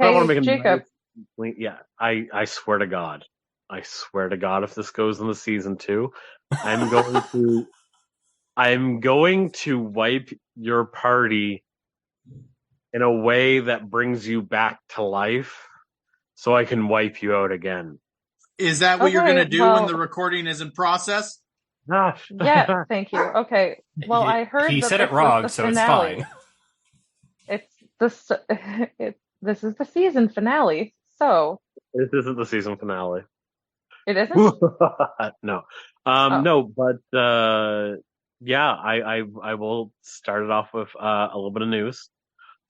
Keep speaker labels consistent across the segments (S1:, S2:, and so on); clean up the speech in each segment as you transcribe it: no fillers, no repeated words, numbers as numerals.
S1: But I want
S2: Hey,
S1: to make a
S2: Jacob.
S1: nice, yeah. I swear to God, if this goes into season two, I'm going to I'm going to wipe your party in a way that brings you back to life, so I can wipe you out again.
S3: Is that what you're going
S2: Okay,
S3: to do when the
S2: well,
S3: recording is in process?
S1: Gosh.
S2: yeah, thank you. Okay, well, I
S4: He
S2: heard that
S4: said it
S2: this was
S4: wrong,
S2: the
S4: so it's fine.
S2: finale. It's this, this is the season finale, so
S1: This isn't the season finale.
S2: it isn't?
S1: No.
S2: Oh,
S1: No, but yeah, I will start it off with a little bit of news.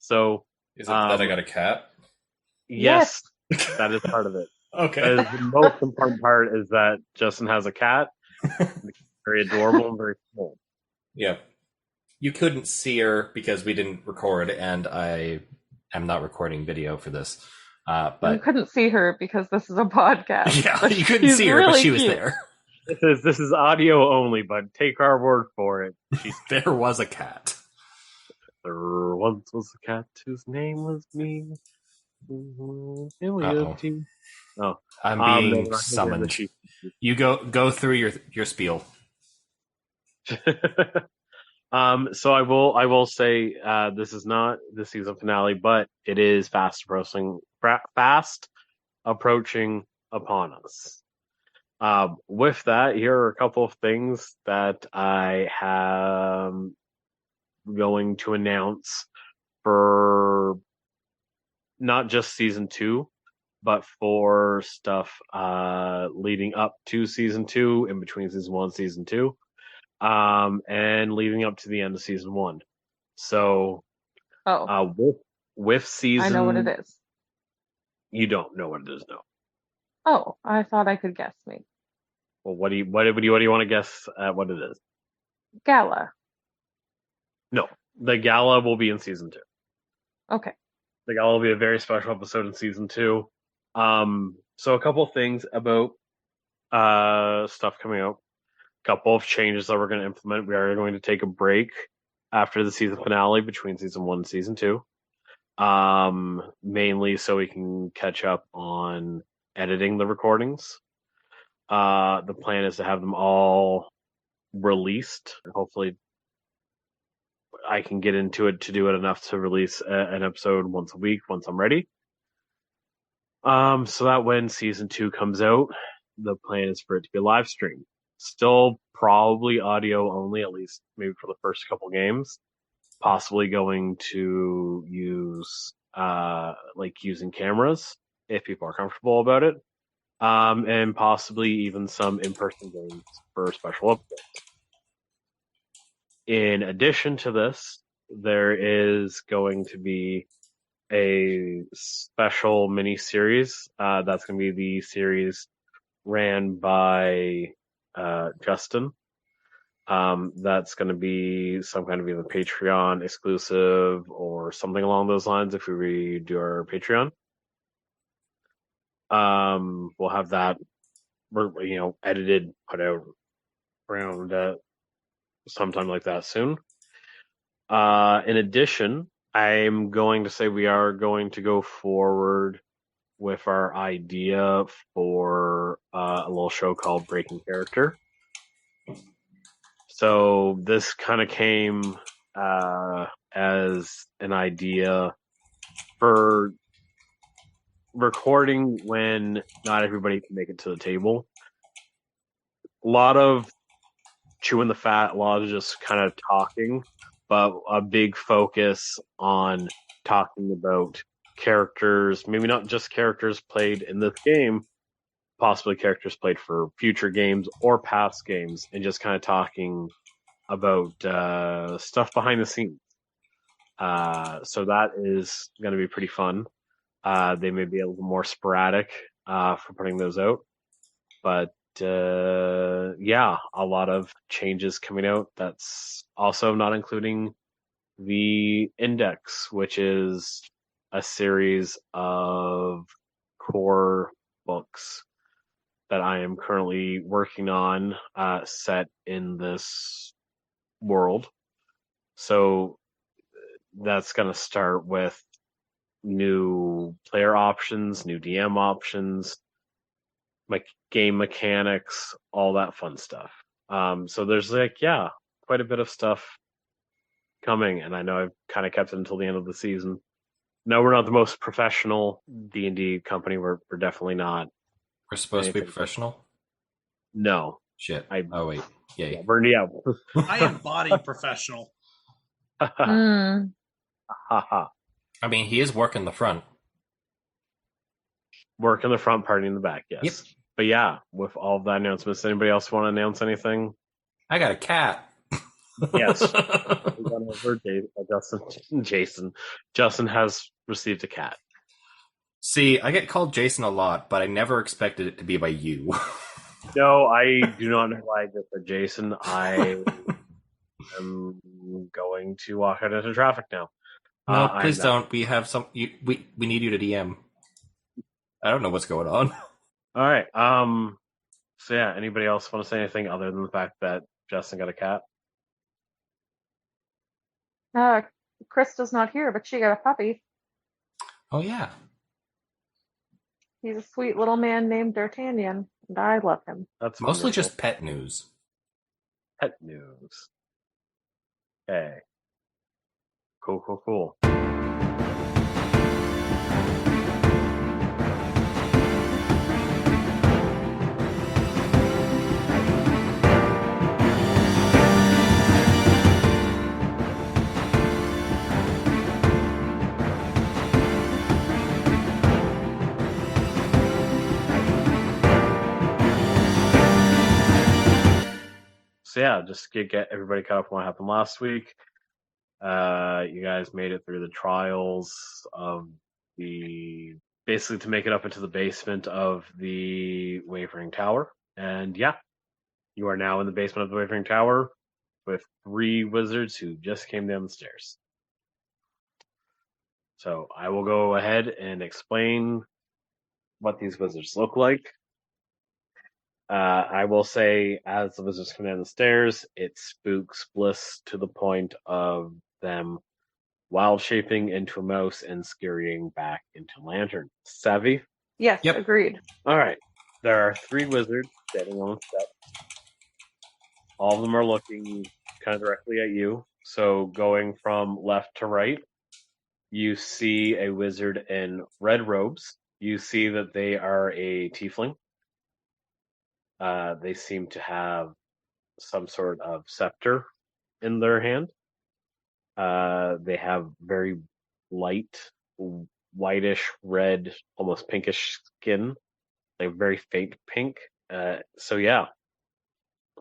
S1: So,
S4: Is it that I
S1: um,
S4: got a cat?
S1: yes,
S2: yes.
S1: that is part of it.
S4: Okay.
S1: That is the most important part is that Justin has a cat, very adorable and very small.
S4: Yeah. You couldn't see her because we didn't record, and I am not recording video for this.
S2: You
S4: But
S2: couldn't see her because this is a podcast,
S4: yeah,
S2: but
S4: you couldn't
S2: she's
S4: see her, but
S2: really
S4: she was
S2: cute.
S4: there.
S1: This is audio only, but take our word for it.
S4: There was a cat.
S1: There once was a cat whose name was me.
S4: Uh oh.
S1: Oh,
S4: I'm
S1: no,
S4: being
S1: we're not gonna get into
S4: summoned.
S1: sheep.
S4: You go through your spiel.
S1: So I will say this is not the season finale, but it is fast approaching upon us. With that, here are a couple of things that I am going to announce for not just season two, but for stuff leading up to season two, in between season one and season two, and leading up to the end of season one. So,
S2: Oh,
S1: with
S2: I know what it
S1: season,
S2: is.
S1: you don't know what it is now.
S2: Oh, I thought I could guess me.
S1: Well, what do you want to guess at what it is?
S2: Gala.
S1: No, the gala will be in season two.
S2: Okay.
S1: The gala will be a very special episode in season two. So a couple of things about stuff coming out. Couple of changes that we're going to implement. We are going to take a break after the season finale between season one and season two. Mainly so we can catch up on editing the recordings. The plan is to have them all released. Hopefully, I can get into it to do it enough to release an episode once a week once I'm ready. So that when season two comes out, the plan is for it to be a live stream. Still probably audio only, at least maybe for the first couple games. Possibly going to use like using cameras if people are comfortable about it. And possibly even some in-person games for special updates. In addition to this, there is going to be a special mini series. That's going to be the series ran by Justin. That's going to be some kind of either Patreon exclusive or something along those lines if we do our Patreon. We'll have that, edited, put out around sometime like that soon. In addition, I'm going to say we are going to go forward with our idea for a little show called Breaking Character. So this kind of came as an idea for recording when not everybody can make it to the table. A lot of chewing the fat, a lot of just kind of talking, but a big focus on talking about characters, maybe not just characters played in this game, possibly characters played for future games or past games, and just kind of talking about stuff behind the scenes. So that is going to be pretty fun. They may be a little more sporadic for putting those out, but yeah, a lot of changes coming out. That's also not including the Index, which is a series of core books that I am currently working on, set in this world. So that's going to start with new player options, new DM options, game mechanics, all that fun stuff. So there's quite a bit of stuff coming, and I know I've kind of kept it until the end of the season. No, we're not the most professional D&D company. We're definitely not.
S4: We're supposed to be
S1: Anything.
S4: professional?
S1: No.
S4: Shit.
S1: I-
S4: Oh, wait. Yay.
S3: I embody professional.
S2: Mm.
S4: I mean, he is working the front.
S1: Work in the front, party in the back, yes.
S4: Yep.
S1: But yeah, with all of that announcements, anybody else want to announce anything?
S4: I got a cat.
S1: Yes. Justin has received a cat.
S4: See, I get called Jason a lot, but I never expected it to be by you.
S1: No, I do not know why I just said Jason. I am going to walk out into traffic now.
S4: No, please don't. We have we need you to DM. I don't know what's going on.
S1: All right. So yeah, anybody else want to say anything other than the fact that Justin got a cat?
S2: Krista's not here, but she got a puppy.
S4: Oh yeah.
S2: He's a sweet little man named D'Artagnan, and I love him.
S1: That's
S4: Mostly
S1: wonderful.
S4: just pet news.
S1: Pet news. Okay. Cool. So yeah, just to get everybody caught up on what happened last week. You guys made it through the trials of basically to make it up into the basement of the Wavering Tower. And yeah, you are now in the basement of the Wavering Tower with 3 wizards who just came down the stairs. So I will go ahead and explain what these wizards look like. I will say, as the wizards come down the stairs, it spooks Bliss to the point of them wild shaping into a mouse and scurrying back into Lantern. Savvy?
S2: Yes,
S4: Yep.
S2: agreed.
S1: All right. There are 3 wizards standing on the steps. All of them are looking kind of directly at you. So going from left to right, you see a wizard in red robes. You see that they are a tiefling. They seem to have some sort of scepter in their hand. They have very light, whitish red, almost pinkish skin, like very faint pink. So yeah,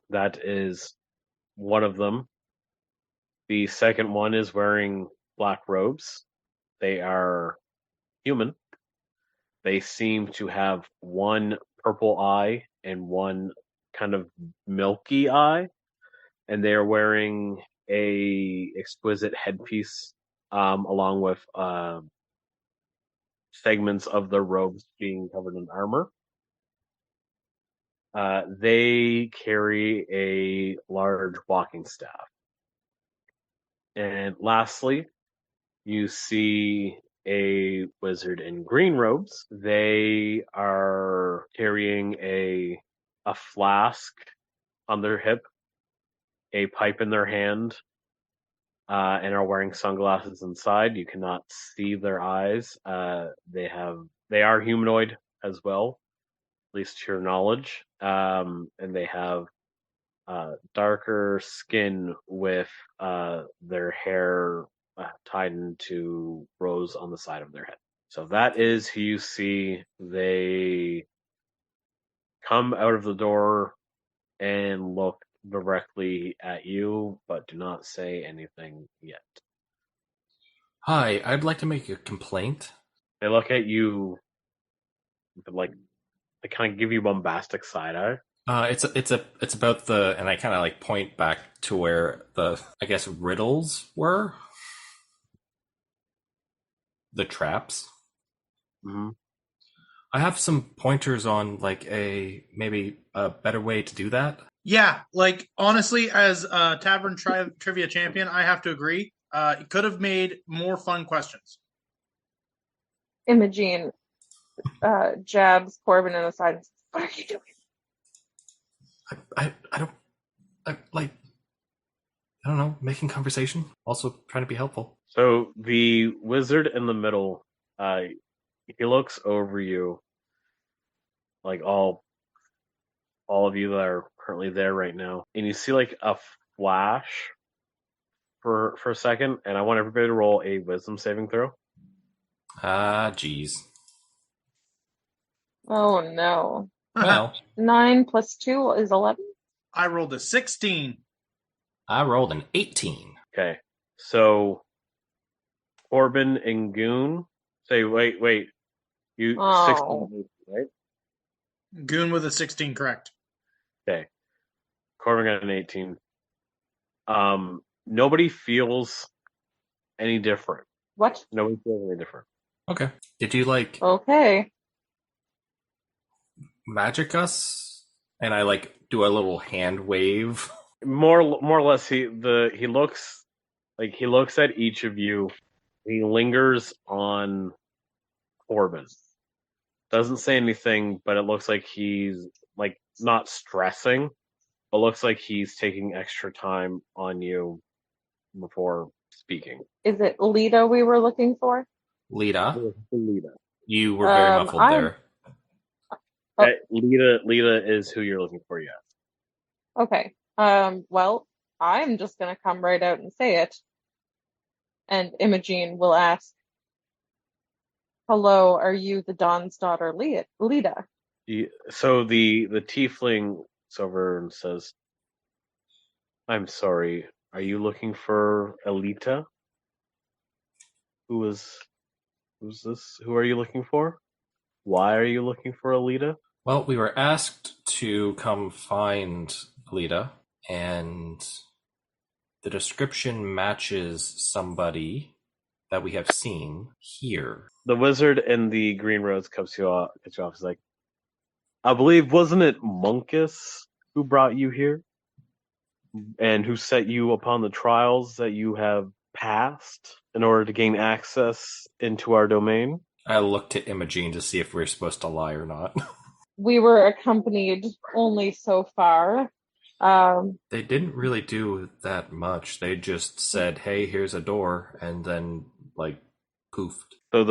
S1: that is one of them. The second one is wearing black robes. They are human. They seem to have one purple eye and one kind of milky eye, and they are wearing a exquisite headpiece, along with segments of their robes being covered in armor. They carry a large walking staff. And lastly, you see a wizard in green robes. They are carrying a flask on their hip, a pipe in their hand, and are wearing sunglasses inside. You cannot see their eyes. They are humanoid as well, at least to your knowledge. And they have darker skin with their hair tied into rows on the side of their head. So that is who you see. They come out of the door and look directly at you, but do not say anything yet.
S4: Hi, I'd like to make a complaint.
S1: They look at you, but like they kind of give you bombastic side eye.
S4: It's about the, and I kind of like point back to where the, I guess, riddles were. The traps.
S1: Mm-hmm.
S4: I have some pointers on like maybe a better way to do that.
S3: Yeah, like honestly, as a Tavern Trivia champion, I have to agree. It could have made more fun questions.
S2: Imogene jabs Corbin in the side and says, "What are you doing?"
S4: I don't like, I don't know, making conversation. Also trying to be helpful.
S1: So the wizard in the middle, he looks over you, like all of you that are currently there right now, and you see like a flash for a second, and I want everybody to roll a wisdom saving throw.
S4: Geez.
S2: Oh no.
S4: Well,
S2: 9 plus 2 is 11.
S3: I rolled a 16.
S4: I rolled an 18.
S1: Okay, so Corbin and Goon say, wait, you
S2: Oh.
S1: 16, right?
S3: Goon with a 16, correct.
S1: Okay, Corbin got an 18. Nobody feels any different.
S2: What?
S1: Nobody feels any different.
S4: Okay. Did you like
S2: Okay.
S4: magic us? And I like do a little hand wave.
S1: More or less, he looks at each of you. He lingers on Corbin. Doesn't say anything, but it looks like he's like not stressing, but looks like he's taking extra time on you before speaking.
S2: Is it Lita we were looking for?
S4: Lita,
S1: Lita.
S4: you were very muffled there.
S2: Oh.
S1: Lita is who you're looking for, yes.
S2: Okay. Well, I'm just gonna come right out and say it. And Imogene will ask, "Hello, are you the Dawn's daughter, Lita?"
S1: So the tiefling looks over and says, "I'm sorry. Are you looking for Alita? Who's this? Who are you looking for? Why are you looking for Alita?"
S4: Well, we were asked to come find Lita, and the description matches somebody that we have seen here.
S1: The wizard in the green robes cuts you off. He's like, "I believe, wasn't it Monkus who brought you here, and who set you upon the trials that you have passed in order to gain access into our domain?"
S4: I looked at Imogene to see if we were supposed to lie or not.
S2: We were accompanied only so far.
S4: They didn't really do that much. They just said, "Hey, here's a door," and then like poofed.
S1: So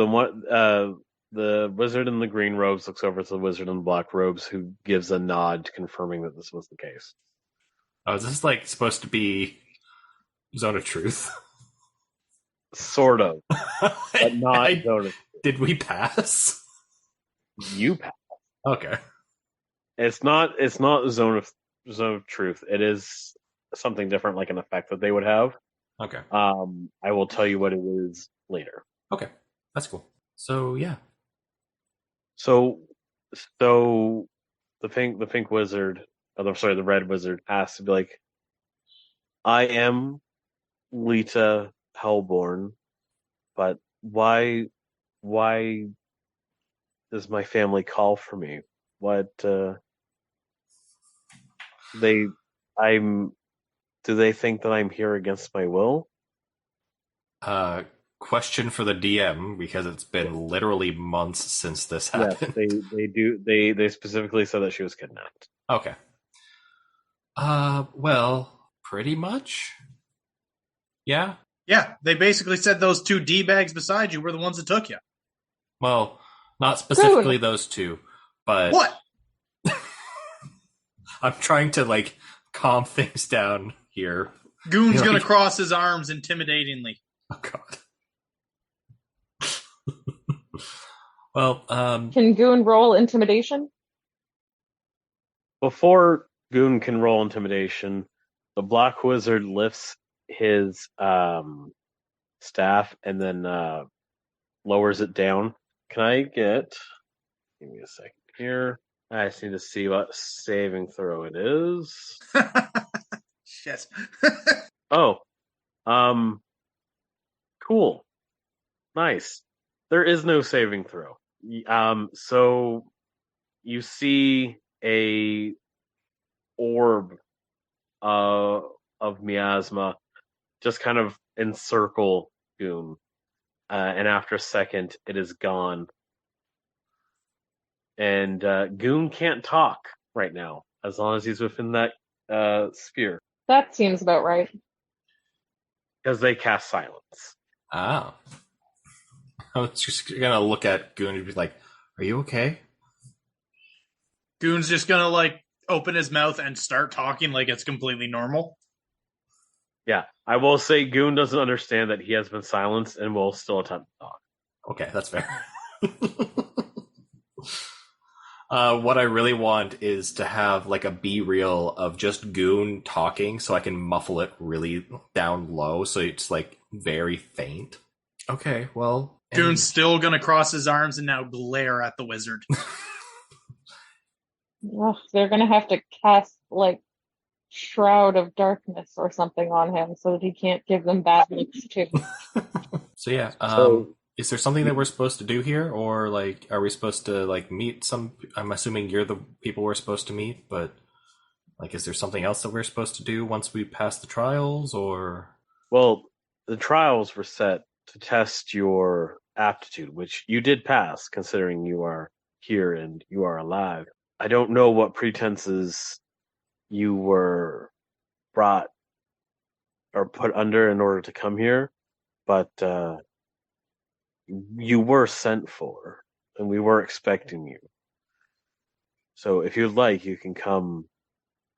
S1: the wizard in the green robes looks over to the wizard in the black robes, who gives a nod confirming that this was the case.
S4: Oh, is this like supposed to be Zone of Truth?
S1: Sort of, but not zone of.
S4: Did we pass?
S1: You pass.
S4: Okay.
S1: It's not zone of truth. It is something different, like an effect that they would have.
S4: Okay.
S1: I will tell you what it is later.
S4: Okay. That's cool. So yeah.
S1: So the pink wizard, the red wizard has to be like, "I am Lita Hellborn, but why does my family call for me? What they I'm do they think that I'm here against my will?"
S4: Question for the DM, because it's been literally months since this
S1: Yes,
S4: happened.
S1: they do. They specifically said that she was kidnapped.
S4: Okay. Well, pretty much. Yeah.
S3: Yeah, they basically said those two D-bags beside you were the ones that took you.
S4: Well, not specifically those two, but
S3: What?
S4: I'm trying to like calm things down here.
S3: Goon's gonna cross his arms intimidatingly.
S4: Oh god. Well,
S2: Can Goon roll intimidation?
S1: Before Goon can roll intimidation, the black wizard lifts his staff and then lowers it down. Can I get? Give me a second here. I just need to see what saving throw it is.
S3: Shit.
S1: Oh, cool, nice. There is no saving throw. So you see a orb of miasma just kind of encircle Goon, and after a second, it is gone. And Goon can't talk right now, as long as he's within that sphere,
S2: That seems about right.
S1: because they cast silence.
S4: Ah. I was just gonna look at Goon and be like, "Are you okay?"
S3: Goon's just gonna like open his mouth and start talking like it's completely normal.
S1: Yeah, I will say Goon doesn't understand that he has been silenced and will still attempt to talk.
S4: Okay, that's fair. What I really want is to have like a B-reel of just Goon talking so I can muffle it really down low so it's like very faint. Okay, well.
S3: Goon's still gonna cross his arms and now glare at the wizard.
S2: Ugh, they're gonna have to cast like Shroud of Darkness or something on him so that he can't give them bad looks too.
S4: So yeah,
S1: So-
S4: is there something that we're supposed to do here, or like, are we supposed to like meet some? I'm assuming you're the people we're supposed to meet, but like, is there something else that we're supposed to do once we pass the trials, or?
S1: Well, the trials were set to test your aptitude, which you did pass, considering you are here and you are alive. I don't know what pretenses you were brought or put under in order to come here, but you were sent for, and we were expecting you. So if you'd like, you can come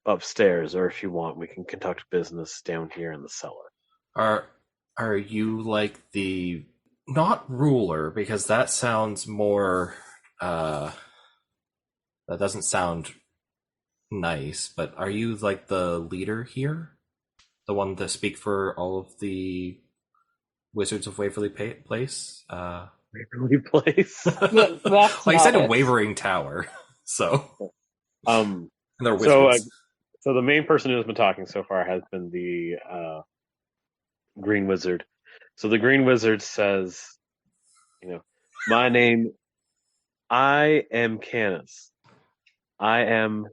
S1: upstairs, or if you want, we can conduct business down here in the cellar.
S4: Are you like the not ruler, because that sounds more that doesn't sound nice, but are you like the leader here? The one to speak for all of the Wizards of Waverly Place?
S1: Waverly Place.
S2: That's
S4: Well, you said
S2: not
S4: a
S2: it.
S4: Wavering Tower, so
S1: Um,
S4: and they're
S1: So,
S4: wizards.
S1: so the main person who's been talking so far has been the Green Wizard. So the Green Wizard says, my name, I am Canis. I am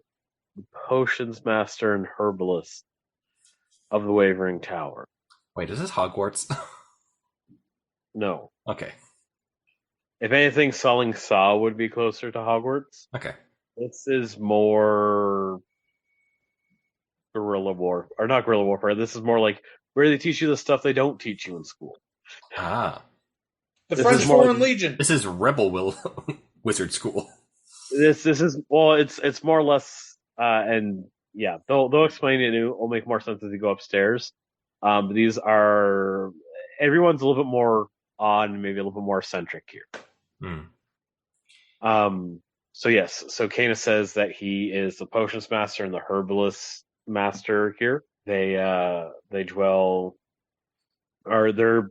S1: the potions master and herbalist of the Wavering Tower.
S4: Wait, is this Hogwarts?
S1: No.
S4: Okay.
S1: If anything, Selling Saw would be closer to Hogwarts.
S4: Okay.
S1: This is more guerrilla war, or not guerrilla warfare. This is more like where they teach you the stuff they don't teach you in school.
S4: Ah.
S3: The
S1: This
S3: French
S1: is more
S3: Foreign
S1: like-
S3: Legion.
S4: This is Rebel Wizard School.
S1: This is, well, it's more or less, and yeah, they'll explain it. And it'll make more sense as you go upstairs. But these are, everyone's a little bit more odd and maybe a little bit more eccentric here. So yes, so Kana says that he is the potions master and the herbalist master here. They dwell, or their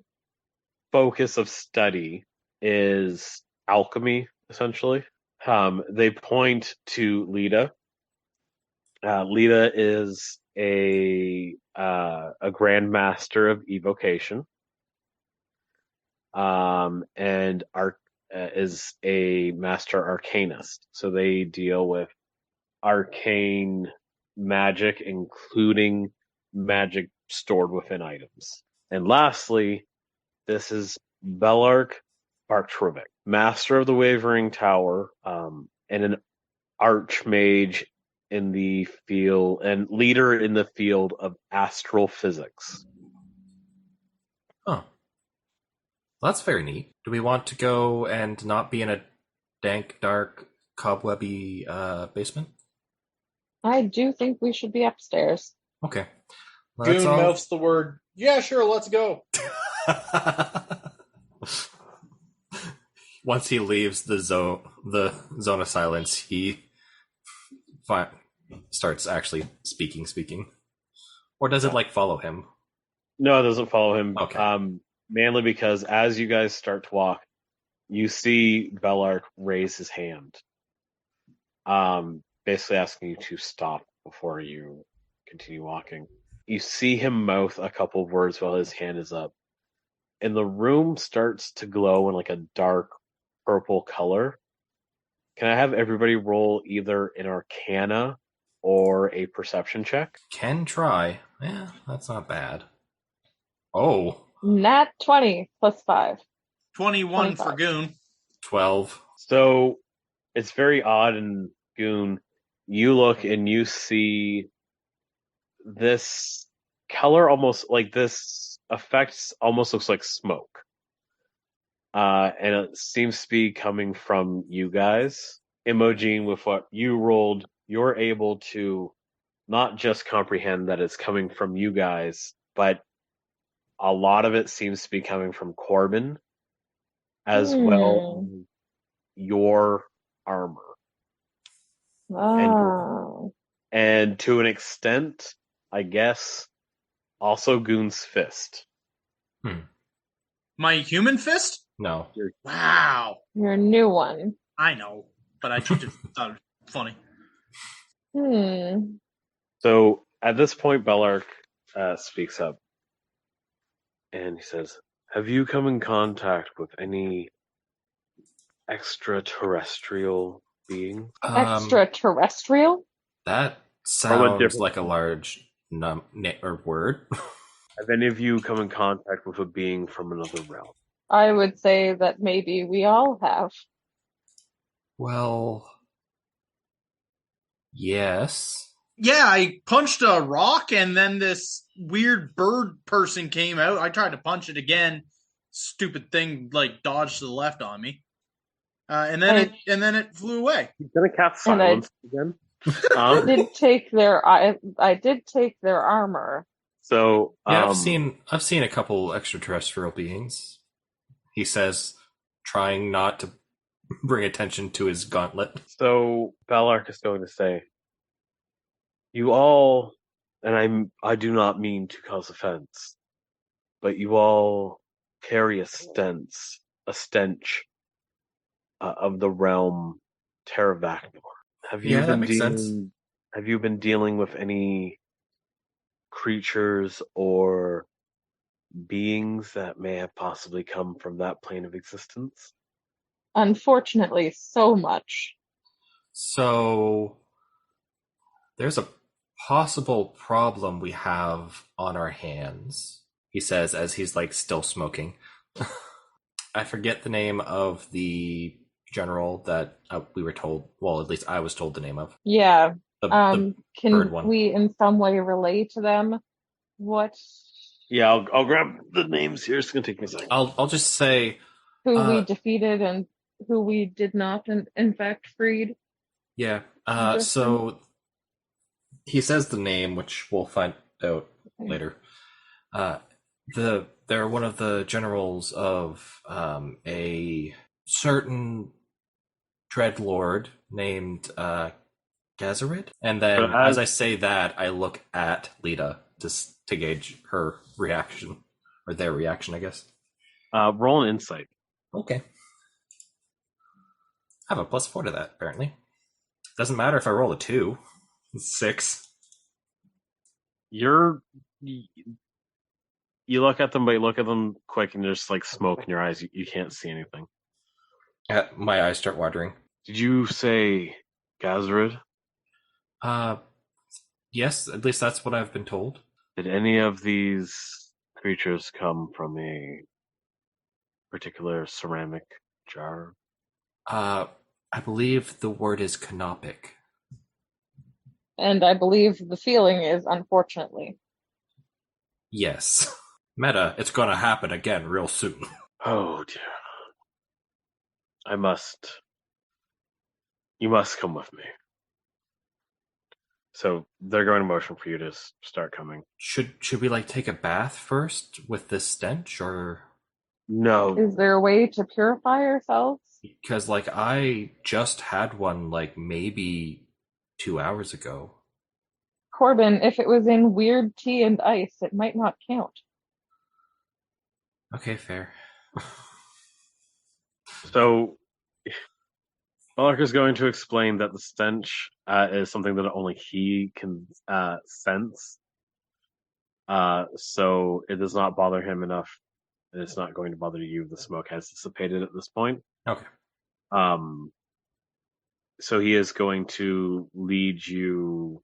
S1: focus of study is alchemy, essentially. They point to Lita. Lita is a grandmaster of evocation, and is a master arcanist. So they deal with arcane magic, including magic stored within items. And lastly, this is Belark Barktrovic, master of the Wavering Tower, and an archmage in the field and leader in the field of astral physics.
S4: Oh. Well, that's very neat. Do we want to go and not be in a dank, dark, cobwebby basement?
S2: I do think we should be upstairs.
S4: Okay. Well,
S3: Goon mouths the word, yeah, sure, let's go.
S4: Once he leaves the zone of silence, he starts actually speaking. Or does it like follow him?
S1: No, it doesn't follow him.
S4: Okay.
S1: Mainly because as you guys start to walk, you see Belark raise his hand, basically asking you to stop before you continue walking. You see him mouth a couple of words while his hand is up, and the room starts to glow in like a dark purple color. Can I have everybody roll either an Arcana or a Perception check?
S4: Can try. Yeah, that's not bad. Oh.
S2: Nat 20 plus 5.
S3: 21 for
S2: 25.
S3: Goon.
S4: 12.
S1: So it's very odd, and Goon, you look and you see this color almost like this effect almost looks like smoke. And it seems to be coming from you guys. Imogen, with what you rolled, you're able to not just comprehend that it's coming from you guys, but a lot of it seems to be coming from Corbin as well as your armor.
S2: Oh.
S1: And to an extent, I guess, also Goon's fist.
S3: My human fist?
S4: No.
S3: Wow.
S2: Your new one.
S3: I know, but I just thought it was funny.
S1: So at this point, Bellark speaks up. And he says, have you come in contact with any extraterrestrial beings?
S2: Extraterrestrial?
S4: That
S1: From a
S4: sounds
S1: different
S4: like a
S1: planet.
S4: large word.
S1: Have any of you come in contact with a being from another realm?
S2: I would say that maybe we all have.
S4: Well, yes.
S3: Yeah, I punched a rock and then this weird bird person came out. I tried to punch it again. Stupid thing like dodged to the left on me. And then it flew away.
S1: He's gonna cast
S2: And I-
S1: silence again.
S2: I did take their armor.
S1: So
S4: Yeah, I've seen a couple extraterrestrial beings. He says, trying not to bring attention to his gauntlet.
S1: So Bellark is going to say, you all, and I do not mean to cause offense, but you all carry a stench of the realm Terravacnor. Have you
S4: Yeah, that
S1: been
S4: makes sense.
S1: Have you been dealing with any creatures or beings that may have possibly come from that plane of existence?
S2: Unfortunately, so much.
S4: So there's a possible problem we have on our hands, he says as he's like still smoking. I forget the name of the general that we were told, well, at least I was told the name of.
S2: Yeah.
S4: The bird
S2: Can
S4: one.
S2: we in some way relay to them what
S1: Yeah, I'll grab the names here. It's gonna take me a second.
S4: I'll just say
S2: who we defeated and who we did not in fact freed?
S4: yeah.
S2: Justin?
S4: So he says the name, which we'll find out later. They're one of the generals of a certain dreadlord named Gazarid. And then as I say that, I look at Lita to gauge her reaction, or their reaction, I guess.
S1: Roll an insight.
S4: Okay. I have a +4 to that, apparently. Doesn't matter if I roll a 2. It's 6.
S1: You look at them, but you look at them quick, and there's like smoke in your eyes. You can't see anything.
S4: My eyes start watering.
S1: Did you say Gazrid?
S4: Yes, at least that's what I've been told.
S1: Did any of these creatures come from a particular ceramic jar?
S4: I believe the word is canopic.
S2: And I believe the feeling is unfortunately.
S4: Yes. Meta, it's gonna happen again real soon.
S1: Oh dear. You must come with me. So they're going to motion for you to start coming.
S4: Should we like take a bath first with this stench, or
S1: no?
S2: Is there a way to purify ourselves?
S4: Because like I just had one like maybe 2 hours ago.
S2: Corbin, if it was in weird tea and ice, it might not count.
S4: Okay, fair.
S1: So Bellark is going to explain that the stench is something that only he can sense. So it does not bother him enough, and it's not going to bother you. The smoke has dissipated at this point.
S4: Okay.
S1: So he is going to lead you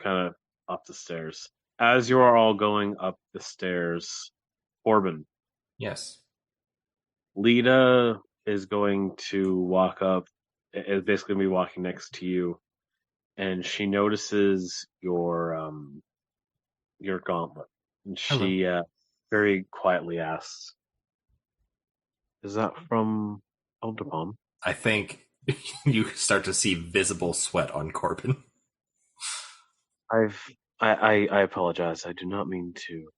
S1: kind of up the stairs. As you are all going up the stairs, Corbin,
S4: Yes.
S1: Lita is going to walk up, is basically going to be walking next to you, and she notices your gauntlet. And
S4: Hello.
S1: she very quietly asks, "Is that from Eldapom?"
S4: I think you start to see visible sweat on Corbin.
S1: I apologize. I do not mean to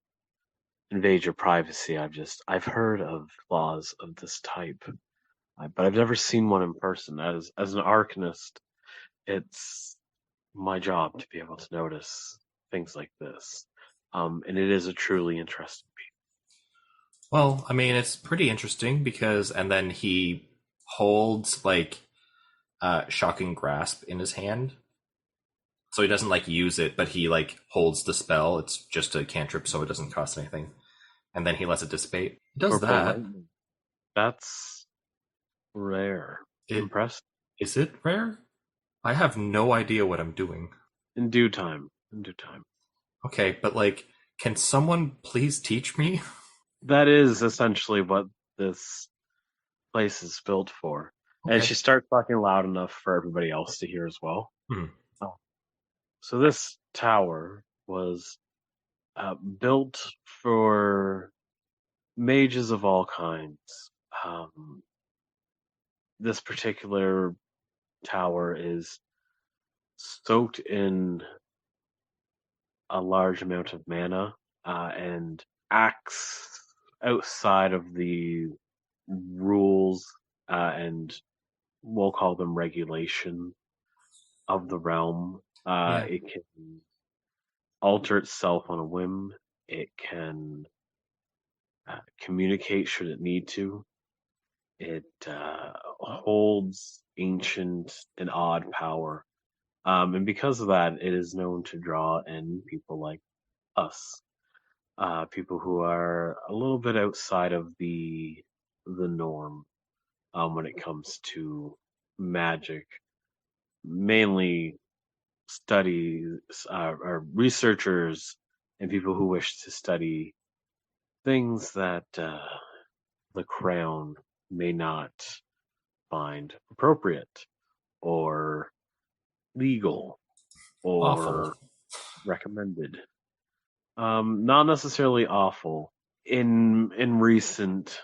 S1: invade your privacy. I've heard of laws of this type, but I've never seen one in person. As an arcanist, it's my job to be able to notice things like this. And it is a truly interesting piece.
S4: Well, I mean, it's pretty interesting because, and then he holds like shocking grasp in his hand. So he doesn't like use it, but he like holds the spell. It's just a cantrip, so it doesn't cost anything. And then he lets it dissipate. He does
S1: Purple
S4: that.
S1: lightning. That's rare. Impressive.
S4: Is it rare? I have no idea what I'm doing.
S1: In due time. In due time.
S4: Okay, but like, can someone please teach me?
S1: That is essentially what this place is built for.
S4: Okay.
S1: And she starts talking loud enough for everybody else to hear as well.
S4: Hmm.
S1: So this tower was built for mages of all kinds. This particular tower is soaked in a large amount of mana and acts outside of the rules and we'll call them regulation of the realm.
S4: Yeah.
S1: It can alter itself on a whim. It can communicate should it need to. It holds ancient and odd power. And because of that, it is known to draw in people like us. People who are a little bit outside of the norm when it comes to magic. Mainly studies or researchers and people who wish to study things that the crown may not find appropriate or legal or
S4: Awful.
S1: recommended. Not necessarily awful. In recent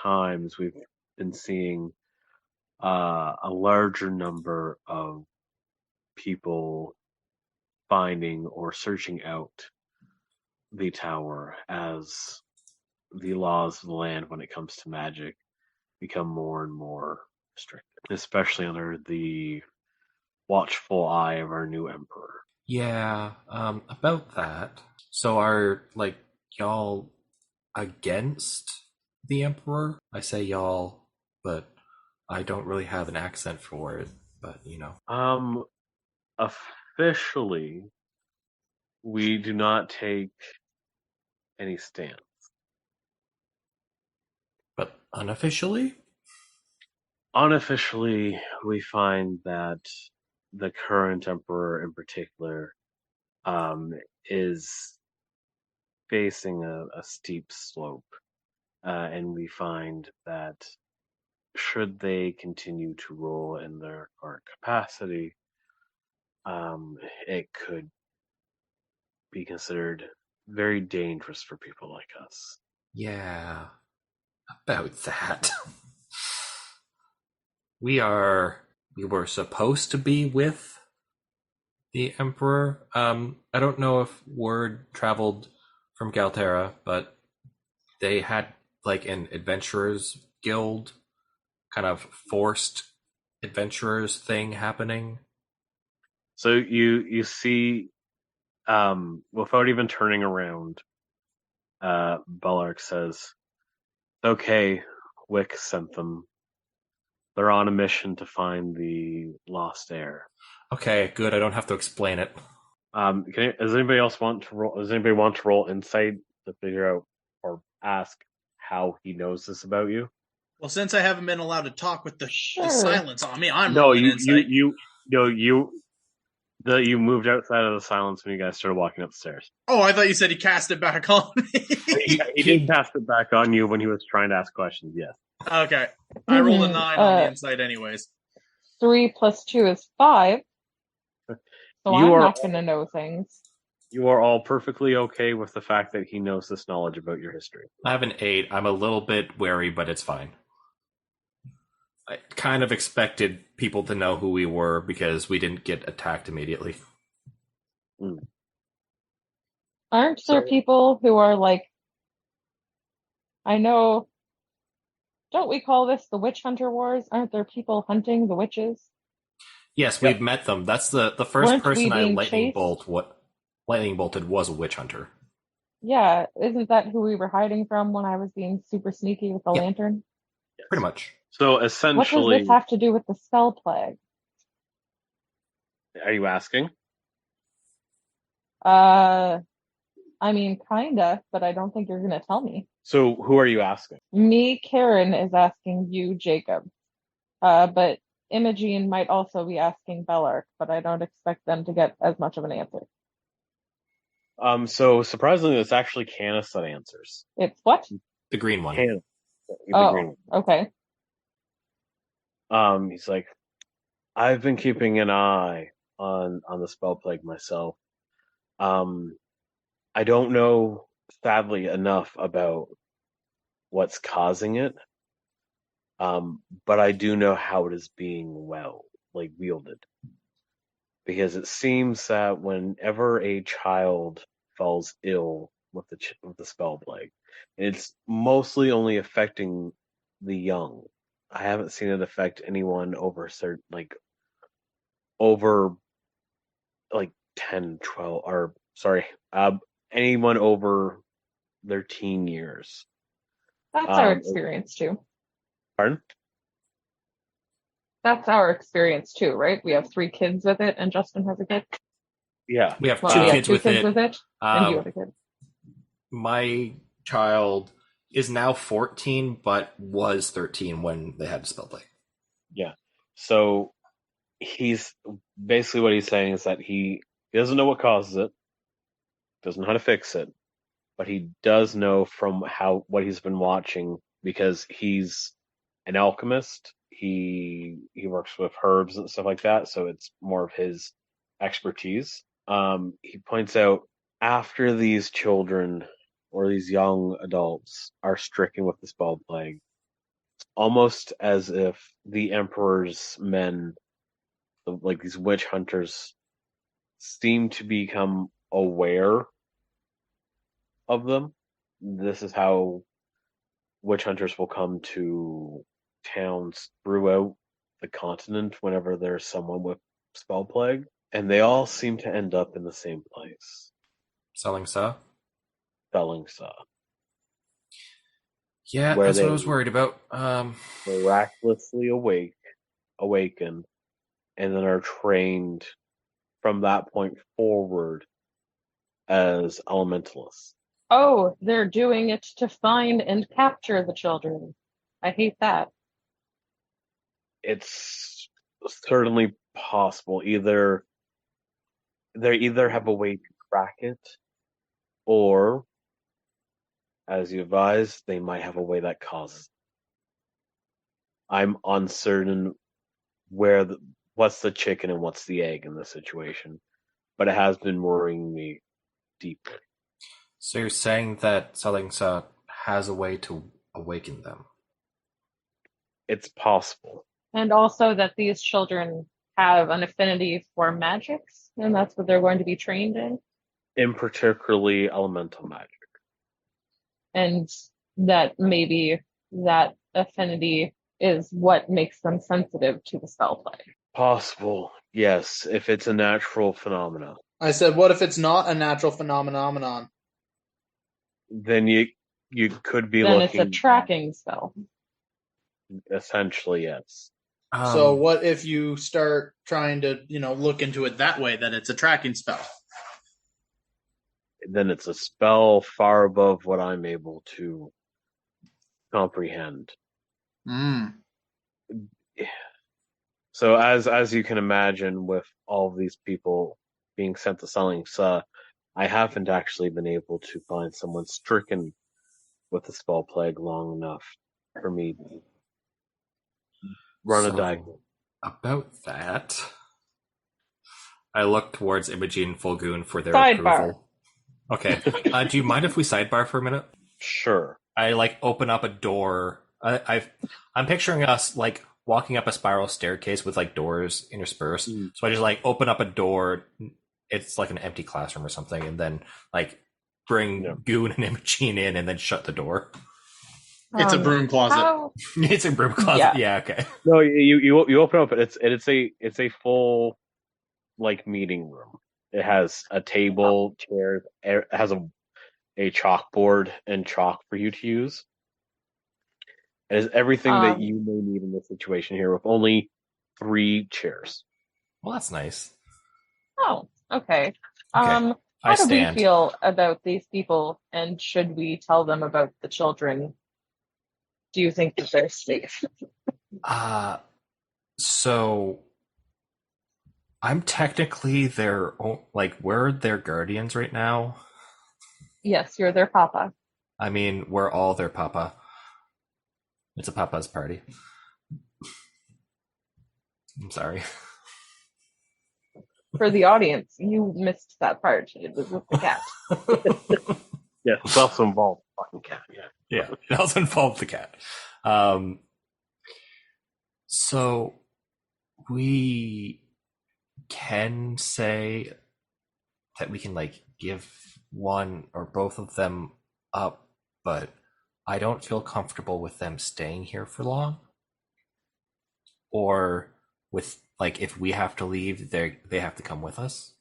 S1: times, we've been seeing a larger number of people finding or searching out the tower as the laws of the land when it comes to magic become more and more restricted, especially under the watchful eye of our new emperor.
S4: Yeah, about that. So are like y'all against the Emperor? I say y'all, but I don't really have an accent for it, but you know.
S1: Officially, we do not take any stand.
S4: But unofficially?
S1: Unofficially, we find that the current emperor in particular is facing a steep slope. And we find that should they continue to rule in their current capacity, it could be considered very dangerous for people like us.
S4: Yeah, about that. We were supposed to be with the Emperor. I don't know if word traveled from Galterra, but they had like an adventurers guild, kind of forced adventurers thing happening.
S1: So you see, without even turning around, Bellark says, "Okay, Wick sent them. They're on a mission to find the lost heir."
S4: Okay, good. I don't have to explain it.
S1: Does anybody else want to roll? Does anybody want to roll insight to figure out or ask how he knows this about you?
S3: Well, since I haven't been allowed to talk with the
S2: Sure.
S3: silence on me, I'm
S1: No,
S3: rolling insight.
S1: you moved outside of the silence when you guys started walking upstairs.
S3: Oh, I thought you said he cast it back on me.
S1: He did cast it back on you when he was trying to ask questions. Yes.
S3: Okay. I rolled a
S2: Mhm.
S3: 9 on the insight anyways.
S2: 3 plus 2 is 5, so
S1: You
S2: I'm
S1: are
S2: not going to know things.
S1: you are all perfectly okay with the fact that he knows this knowledge about your history.
S4: I have an 8. I'm a little bit wary, but it's fine. I kind of expected people to know who we were because we didn't get attacked immediately.
S2: Aren't there
S1: So
S2: people who are like, I know, don't we call this the witch hunter wars? Aren't there people hunting the witches?
S4: Yes,
S1: Yep.
S4: we've met them. That's the first
S2: Weren't we
S4: person I
S2: being chased?
S4: lightning bolted was a witch hunter.
S2: Yeah, isn't that who we were hiding from when I was being super sneaky with the
S4: Yeah,
S2: lantern?
S4: pretty much.
S1: So
S2: What does this
S1: essentially,
S2: have to do with the spell plague?
S1: are you asking?
S2: Uh, I mean, kinda, but I don't think you're gonna tell me.
S1: So who are you asking?
S2: Me, Karen, is asking you, Jacob. But Imogene might also be asking Bellark, but I don't expect them to get as much of an answer.
S1: So surprisingly, it's actually Canis that answers.
S2: It's what?
S4: The green one.
S1: Canis, the
S2: Oh,
S1: green
S2: okay.
S1: one. He's like, I've been keeping an eye on the spell plague myself. Um, I don't know, sadly, enough about what's causing it. But I do know how it is being wielded. Because it seems that whenever a child falls ill with the spell plague, it's mostly only affecting the young. I haven't seen it affect anyone over like 10, 12, or sorry, anyone over their teen years.
S2: That's our
S1: Um,
S2: experience too.
S1: pardon?
S2: That's our experience too, right? We have 3 kids with it, and Justin has a kid.
S1: Yeah.
S4: We have
S2: Well,
S4: two
S2: we have
S4: kids
S2: 2
S4: with
S2: kids
S4: it.
S2: with it, and you have a kid.
S4: My child is now 14, but was 13 when they had the spell plague.
S1: Yeah. So he's basically what he's saying is that he doesn't know what causes it, doesn't know how to fix it, but he does know from what he's been watching because he's an alchemist. He works with herbs and stuff like that, so it's more of his expertise. He points out after these children or these young adults are stricken with the spell plague, almost as if the emperor's men, like these witch hunters, seem to become aware of them. This is how witch hunters will come to towns throughout the continent whenever there's someone with spell plague, and they all seem to end up in the same place,
S4: Selling saw?
S1: spelling saw,
S4: Yeah,
S1: where
S4: that's what I
S1: they
S4: was worried about.
S1: miraculously awaken, and then are trained from that point forward as elementalists.
S2: Oh, they're doing it to find and capture the children. I hate that.
S1: It's certainly possible. They either have a way to crack it, or, as you advised, they might have a way that causes. I'm uncertain what's the chicken and what's the egg in this situation, but it has been worrying me deeply.
S4: So you're saying that selling saw has a way to awaken them?
S1: It's possible.
S2: And also that these children have an affinity for magics, and that's what they're going to be trained
S1: In particularly elemental magic.
S2: and that maybe that affinity is what makes them sensitive to the spell plague.
S1: Possible, yes, if it's a natural phenomenon.
S3: I said, what if it's not a natural phenomenon?
S1: Then you could be
S2: Then it's a
S1: looking
S2: tracking spell.
S1: essentially, yes.
S3: So what if you start trying to, look into it that way, that it's a tracking spell?
S1: Then it's a spell far above what I'm able to comprehend.
S3: Mm.
S1: So as you can imagine, with all of these people being sent to Selling Sa, I haven't actually been able to find someone stricken with the spell plague long enough for me to run a diagonal.
S4: About that, I look towards Imogene and Fulgoon for their
S2: Sidebar.
S4: approval. Okay. Do you mind if we sidebar for a minute?
S1: Sure.
S4: I open up a door. I'm picturing us walking up a spiral staircase with doors interspersed. So I just open up a door. It's like an empty classroom or something, and then bring Goon and Imogene in, and then shut the door.
S3: It's a broom closet.
S4: It's a broom closet. Yeah. Okay.
S1: No, you open up, and it's a full meeting room. It has a table, chairs. It has a chalkboard and chalk for you to use. It has everything that you may need in this situation here, with only 3 chairs.
S4: Well, that's nice.
S2: Oh, okay.
S4: Okay.
S2: How do we feel about these people, and should we tell them about the children? Do you think that they're safe?
S4: So I'm technically we're their guardians right now.
S2: Yes, you're their papa.
S4: I mean, we're all their papa. It's a papa's party. I'm sorry.
S2: For the audience, you missed that part. It was with the cat.
S1: Yeah, it's also involved the fucking cat.
S4: Yeah, it also involved the cat. So we can say that we can give one or both of them up, but I don't feel comfortable with them staying here for long. Or with if we have to leave, they have to come with us.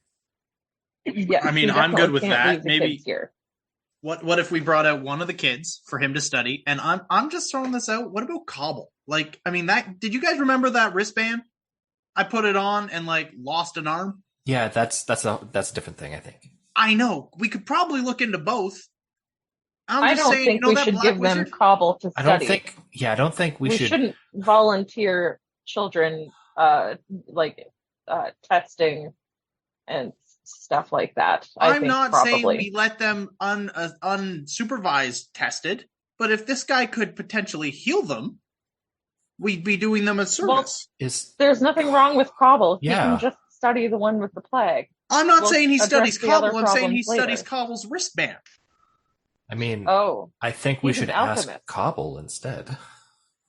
S2: Yeah,
S3: I mean, I'm good with that. Maybe here. What if we brought out one of the kids for him to study? And I'm just throwing this out. What about Cobble? Did you guys remember that wristband? I put it on and lost an arm.
S4: Yeah, that's a different thing, I think.
S3: I know. We could probably look into both.
S2: I don't think we should give them Cobble to study.
S4: I don't think we should.
S2: We shouldn't volunteer children testing and stuff like that.
S3: I'm not saying we let them unsupervised tested, but if this guy could potentially heal them, we'd be doing them a service.
S2: Well, there's nothing wrong with Cobble. He can just study the one with the plague.
S3: I'm not saying he studies Cobble. I'm saying he studies Cobble's wristband.
S4: I mean, I think we should ask Cobble instead.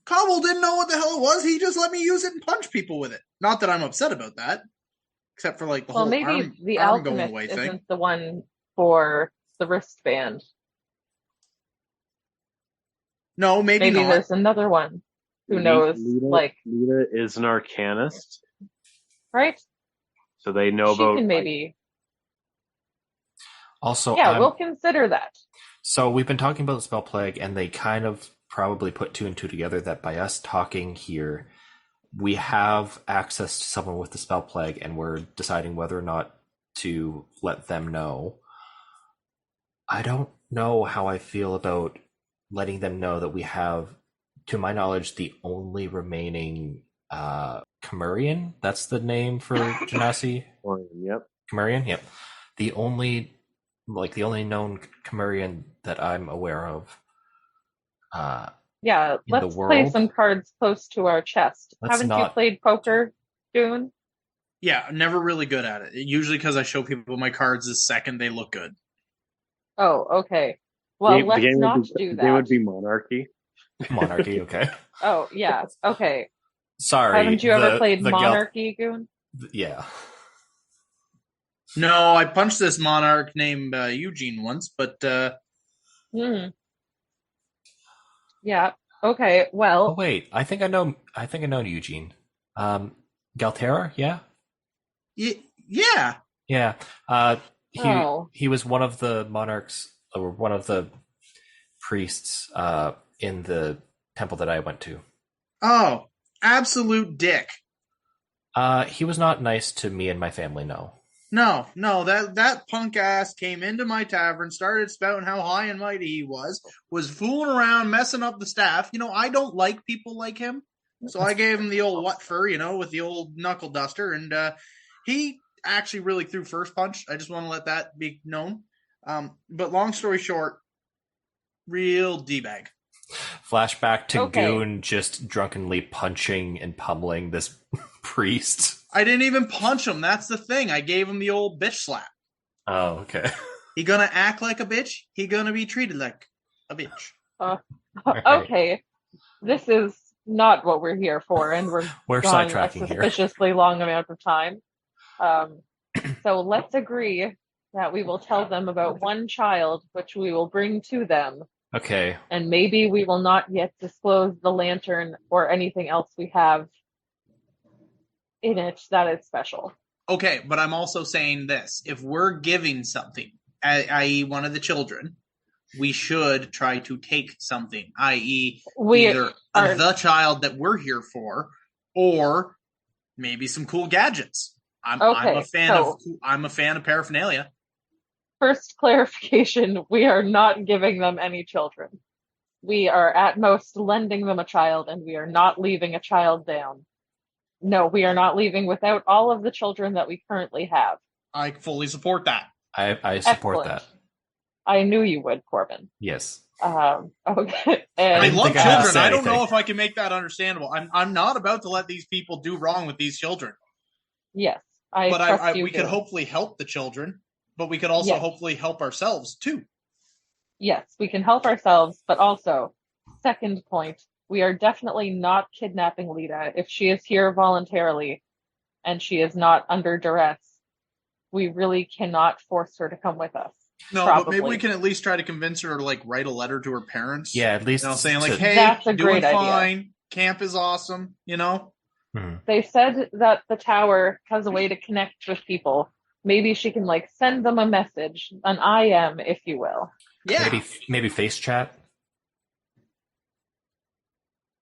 S3: Cobble didn't know what the hell it was. He just let me use it and punch people with it. Not that I'm upset about that. Except for the whole
S2: maybe the
S3: arm
S2: alchemist
S3: going away
S2: isn't
S3: thing.
S2: The one for the wristband.
S3: No, maybe not.
S2: There's another one who knows.
S1: Lita is an arcanist,
S2: right?
S1: So they know about.
S2: Can maybe.
S4: Also,
S2: we'll consider that.
S4: So we've been talking about the spell plague, and they kind of probably put 2 and 2 together that by us talking here, we have access to someone with the spell plague, and we're deciding whether or not to let them know. I don't know how I feel about letting them know that we have, to my knowledge, the only remaining Camurian. That's the name for Genasi.
S1: Yep.
S4: Camurian. Yep. The only known Camurian that I'm aware of.
S2: Let's play some cards close to our chest. Haven't you played poker, Goon?
S3: Yeah, never really good at it. Usually because I show people my cards the second they look good.
S2: Oh, okay. Well, let's not do that.
S1: It would be Monarchy.
S4: Monarchy, okay.
S2: Oh, yeah, okay.
S4: Sorry.
S2: Haven't you ever played Monarchy, Goon?
S4: Yeah.
S3: No, I punched this monarch named Eugene once, but...
S2: Yeah. Okay. Well.
S4: Oh, wait. I think I know Eugene. Galterra. Yeah.
S3: Yeah.
S4: Yeah. He was one of the monarchs, or one of the priests in the temple that I went to.
S3: Oh, absolute dick.
S4: He was not nice to me and my family.
S3: No, that punk ass came into my tavern, started spouting how high and mighty he was fooling around, messing up the staff. I don't like people like him, so I gave him the old what for, with the old knuckle duster, and he actually really threw first punch. I just want to let that be known. But long story short, real D-bag.
S4: Flashback to
S2: Okay.
S4: Goon just drunkenly punching and pummeling this priest.
S3: I didn't even punch him. That's the thing. I gave him the old bitch slap.
S4: Oh, okay.
S3: He gonna act like a bitch. He gonna be treated like a bitch.
S2: Okay, this is not what we're here for, and
S4: We're
S2: gone a
S4: sidetracking here.
S2: suspiciously long amount of time. So let's agree that we will tell them about one child, which we will bring to them,
S4: Okay.
S2: and maybe we will not yet disclose the lantern or anything else we have in it that is special.
S3: Okay, but I'm also saying this. If we're giving something, i.e. one of the children, we should try to take something, i.e. either the child that we're here for, or maybe some cool gadgets. I'm a fan of paraphernalia.
S2: First clarification, we are not giving them any children. We are at most lending them a child, and we are not leaving a child down. No, we are not leaving without all of the children that we currently have.
S3: I fully support that.
S4: I support
S2: Excellent.
S4: that.
S2: I knew you would, Corbin.
S4: Yes.
S2: Okay.
S3: I
S2: And
S3: love
S4: think I had to
S3: children.
S4: say
S3: I don't
S4: anything.
S3: know if I can make that understandable. I'm not about to let these people do wrong with these children.
S2: yes,
S3: But
S2: you
S3: we could
S2: do.
S3: hopefully help the children, but we could also
S2: Yes.
S3: hopefully help ourselves too.
S2: Yes, we can help ourselves, but also, second point, we are definitely not kidnapping Lita. If she is here voluntarily and she is not under duress, we really cannot force her to come with us.
S3: No,
S2: Probably.
S3: but maybe we can at least try to convince her to like write a letter to her parents.
S4: Yeah, at least
S3: You know, saying like,
S4: to-
S3: "Hey,
S2: That's a
S3: doing
S2: great idea.
S3: fine. Camp is awesome." You know.
S2: They said that the tower has a way to connect with people. Maybe she can like send them a message, an IM, if you will.
S3: Yeah.
S4: Maybe face chat.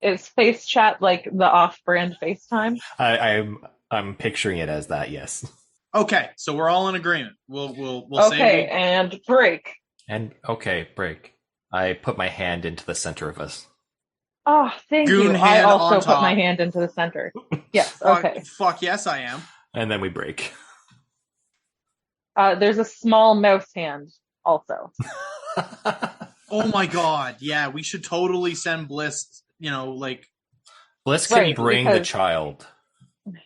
S2: Is face chat like the off-brand FaceTime?
S4: I'm picturing it as that. Yes.
S3: Okay, so we're all in agreement. We'll
S2: Okay,
S3: say
S2: and break.
S4: And okay, break. I put my hand into the center of us.
S2: Oh, thank
S3: Goon
S2: you. I
S3: hand
S2: also
S3: on
S2: put my
S3: top.
S2: hand into the center. Yes,
S3: fuck,
S2: okay.
S3: fuck yes, I am.
S4: And then we break.
S2: There's a small mouse hand also.
S3: Oh my god, yeah, we should totally send Bliss. You know, like
S4: Bliss can
S2: Right,
S4: bring the
S2: because-
S4: child.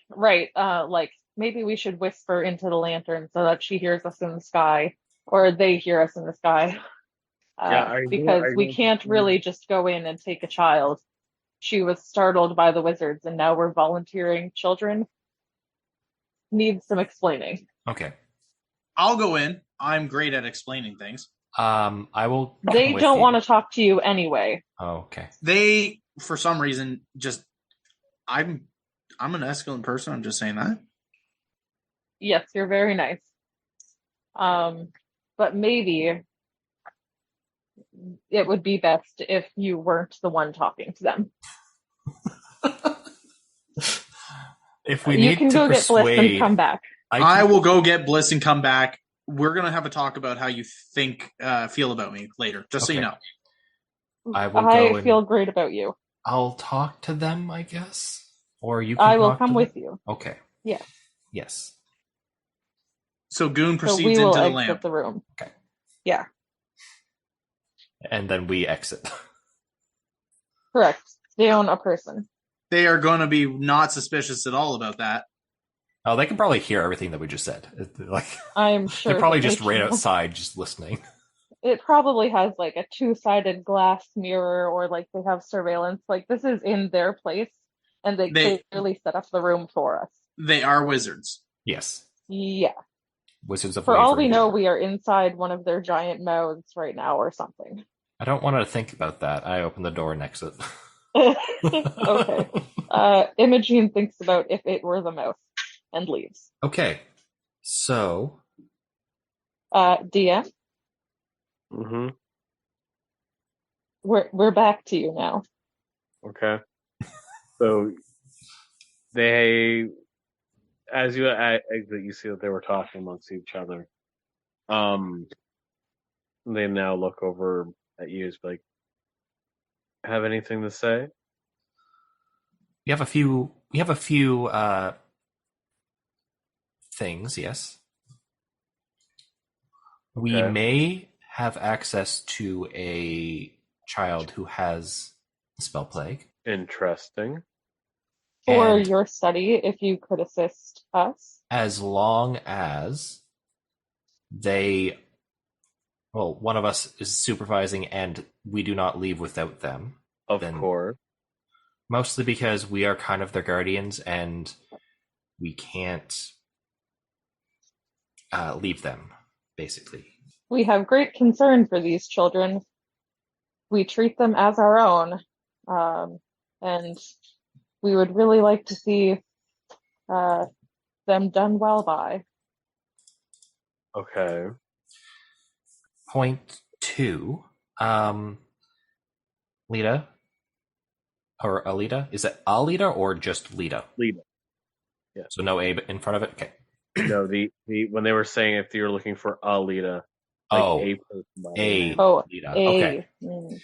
S2: Right, like maybe we should whisper into the lantern so that she hears us in the sky, or they hear us in the sky. Because we can't really just go in and take a child. She was startled by the wizards, and now we're volunteering children. Needs some explaining.
S4: Okay.
S3: I'll go in. I'm great at explaining things.
S4: I will.
S2: They don't want to talk to you anyway.
S4: Oh, okay.
S3: They, for some reason, just I'm an Escalon person. I'm just saying that.
S2: Yes, you're very nice. But maybe it would be best if you weren't the one talking to them.
S4: If we
S2: You
S4: need
S2: can
S4: to
S2: go get Bliss and
S4: persuade,
S2: come back.
S3: I will go get Bliss and come back. We're gonna have a talk about how you feel about me later, just so you
S4: Okay.
S3: know.
S4: I will go and
S2: feel great about you.
S4: I'll talk to them, I guess, or you can.
S2: I will
S4: talk
S2: come
S4: to
S2: with
S4: them?
S2: you.
S4: Okay.
S2: Yes.
S4: Yes.
S3: So Goon
S2: So we
S3: proceeds
S2: will
S3: into the
S2: exit
S3: lamp.
S2: the room.
S4: Okay.
S2: Yeah,
S4: And then we exit.
S2: correct. Down a person.
S3: They are going to be not suspicious at all about that.
S4: Oh, they can probably hear everything that we just said. Like
S2: I'm sure
S4: they're probably
S2: that they
S4: just right
S2: can.
S4: outside, just listening.
S2: It probably has like a two-sided glass mirror, or like they have surveillance. Like this is in their place, and they clearly set up the room for us.
S3: They are wizards.
S4: Yes.
S2: Yeah.
S4: Wizards of
S2: For all we
S4: Wavering
S2: know,
S4: Tower.
S2: we are inside one of their giant mouths right now, or something.
S4: I don't want to think about that. I open the door and exit.
S2: Okay. Imogene thinks about if it were the mouth and leaves.
S4: Okay. So
S2: DM,
S1: Mm-hmm.
S2: we're back to you now.
S1: Okay. So they, as you exit, you see that they were talking amongst each other. They now look over at you as like, have anything to say?
S4: we have a few things, yes. We
S1: Okay.
S4: may have access to a child who has spell plague.
S1: Interesting.
S2: For
S4: And
S2: your study, if you could assist us.
S4: as long as one of us is supervising and we do not leave without them.
S1: Of course.
S4: Mostly because we are kind of their guardians and we can't leave them, basically.
S2: We have great concern for these children. We treat them as our own, and we would really like to see them done well by.
S1: Okay.
S4: Point 2. Lita, or Alita? Is it Alita or just Lita?
S1: Lita. Yeah.
S4: So no A in front of it? Okay.
S1: No, the when they were saying if you're looking for Alita,
S4: like
S1: a person by
S4: A.
S2: Oh,
S4: Lita.
S2: A.
S4: Okay.
S2: Mm.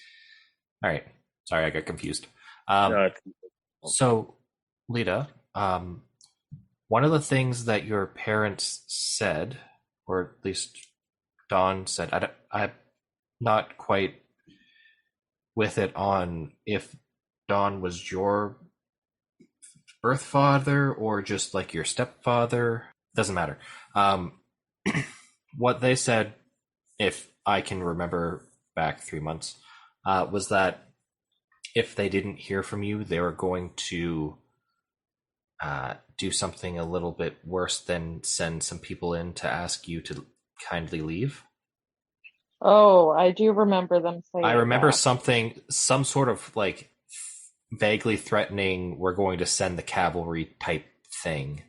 S4: All right. Sorry, I got confused.
S1: No,
S4: So, Lita, one of the things that your parents said, or at least Dawn said, I'm not quite with it on if Dawn was your birth father or just like your stepfather. Doesn't matter. What they said, if I can remember back 3 months, was that if they didn't hear from you, they were going to do something a little bit worse than send some people in to ask you to kindly leave.
S2: Oh, I do remember them saying
S4: I remember
S2: that.
S4: some sort of like vaguely threatening, we're going to send the cavalry type thing.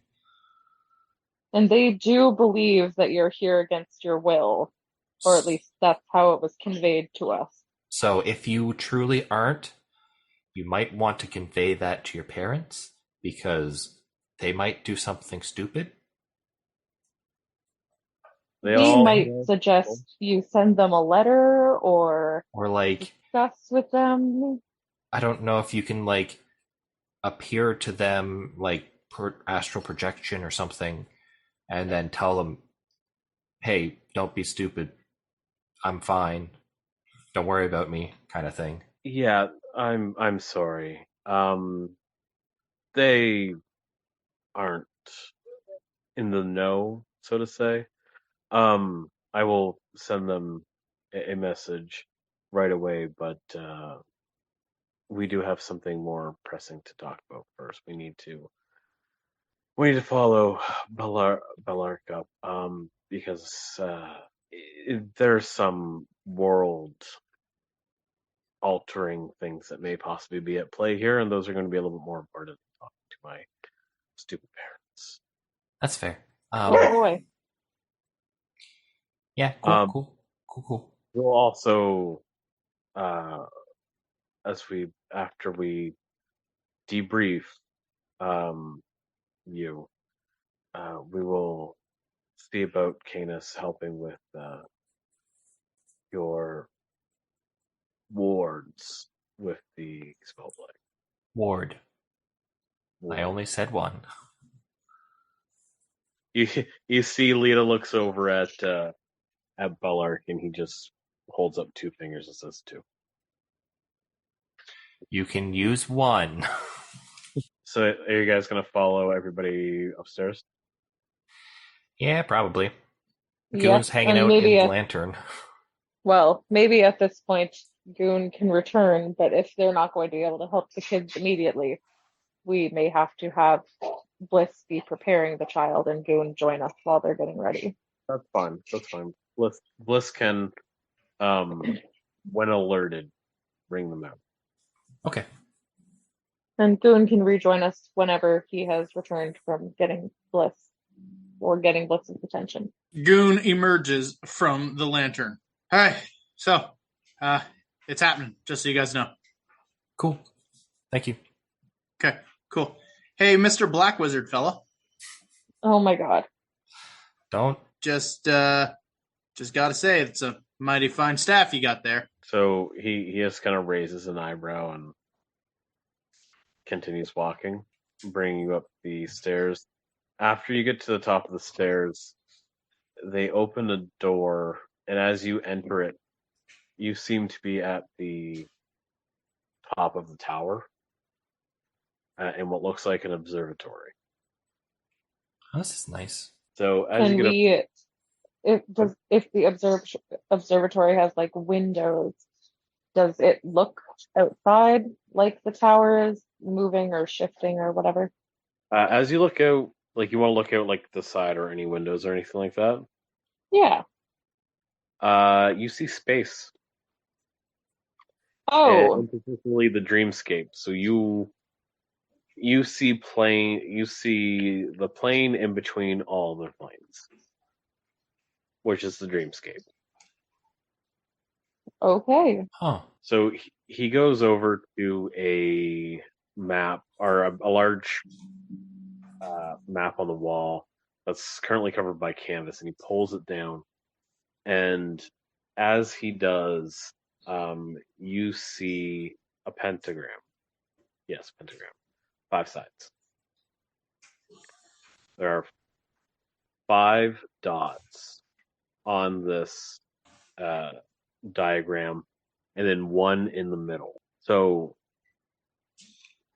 S2: And they do believe that you're here against your will, or at least that's how it was conveyed to us.
S4: So if you truly aren't, you might want to convey that to your parents because they might do something stupid.
S2: We might suggest you send them a letter or
S4: like
S2: discuss with them.
S4: I don't know if you can like appear to them like astral projection or something and then tell them, hey, don't be stupid, I'm fine, don't worry about me, kind of thing.
S1: Yeah, I'm sorry. They aren't in the know, so to say. I will send them a message right away, but we do have something more pressing to talk about first. We need to follow Bellark up, because there's some world altering things that may possibly be at play here, and those are going to be a little bit more important than talking to my stupid parents.
S4: That's fair.
S2: Oh boy.
S4: Yeah, cool.
S1: We'll also, after we debrief, you, we will see about Canis helping with your wards with the spell plague.
S4: Ward. I only said one.
S1: You see, Lita looks over at Bellark, and he just holds up 2 fingers and says 2.
S4: You can use one.
S1: So, are you guys going to follow everybody upstairs?
S4: Yeah, probably.
S2: Yes,
S4: Goon's hanging out in the lantern.
S2: Well, maybe at this point, Goon can return, but if they're not going to be able to help the kids immediately, we may have to have Bliss be preparing the child and Goon join us while they're getting ready.
S1: That's fine. Bliss can, when alerted, bring them out.
S4: Okay.
S2: And Goon can rejoin us whenever he has returned from getting Bliss or getting Bliss's attention.
S3: Goon emerges from the lantern. Hi. So, it's happening, just so you guys know.
S4: Cool. Thank you.
S3: Okay, cool. Hey, Mr. Black Wizard fella.
S2: Oh my god.
S4: Don't.
S3: Just gotta say, it's a mighty fine staff you got there.
S1: So he just kind of raises an eyebrow and continues walking, bringing you up the stairs. After you get to the top of the stairs, they open a door, and as you enter it, you seem to be at the top of the tower in what looks like an observatory.
S4: Oh, this is nice.
S1: So as
S2: Can
S1: you get
S2: we, if the observatory has like windows, does it look outside like the tower is moving or shifting or whatever?
S1: as you look out, like you want to look out like the side or any windows or anything like that.
S2: Yeah.
S1: You see space,
S2: Oh,
S1: and particularly the dreamscape. So you see the plane in between all the planes, which is the dreamscape.
S2: okay.
S4: Huh.
S1: So he goes over to a map or a large map on the wall that's currently covered by canvas, and he pulls it down. And as he does, you see a pentagram. Yes, pentagram. 5 sides. There are 5 dots on this diagram, and then 1 in the middle. So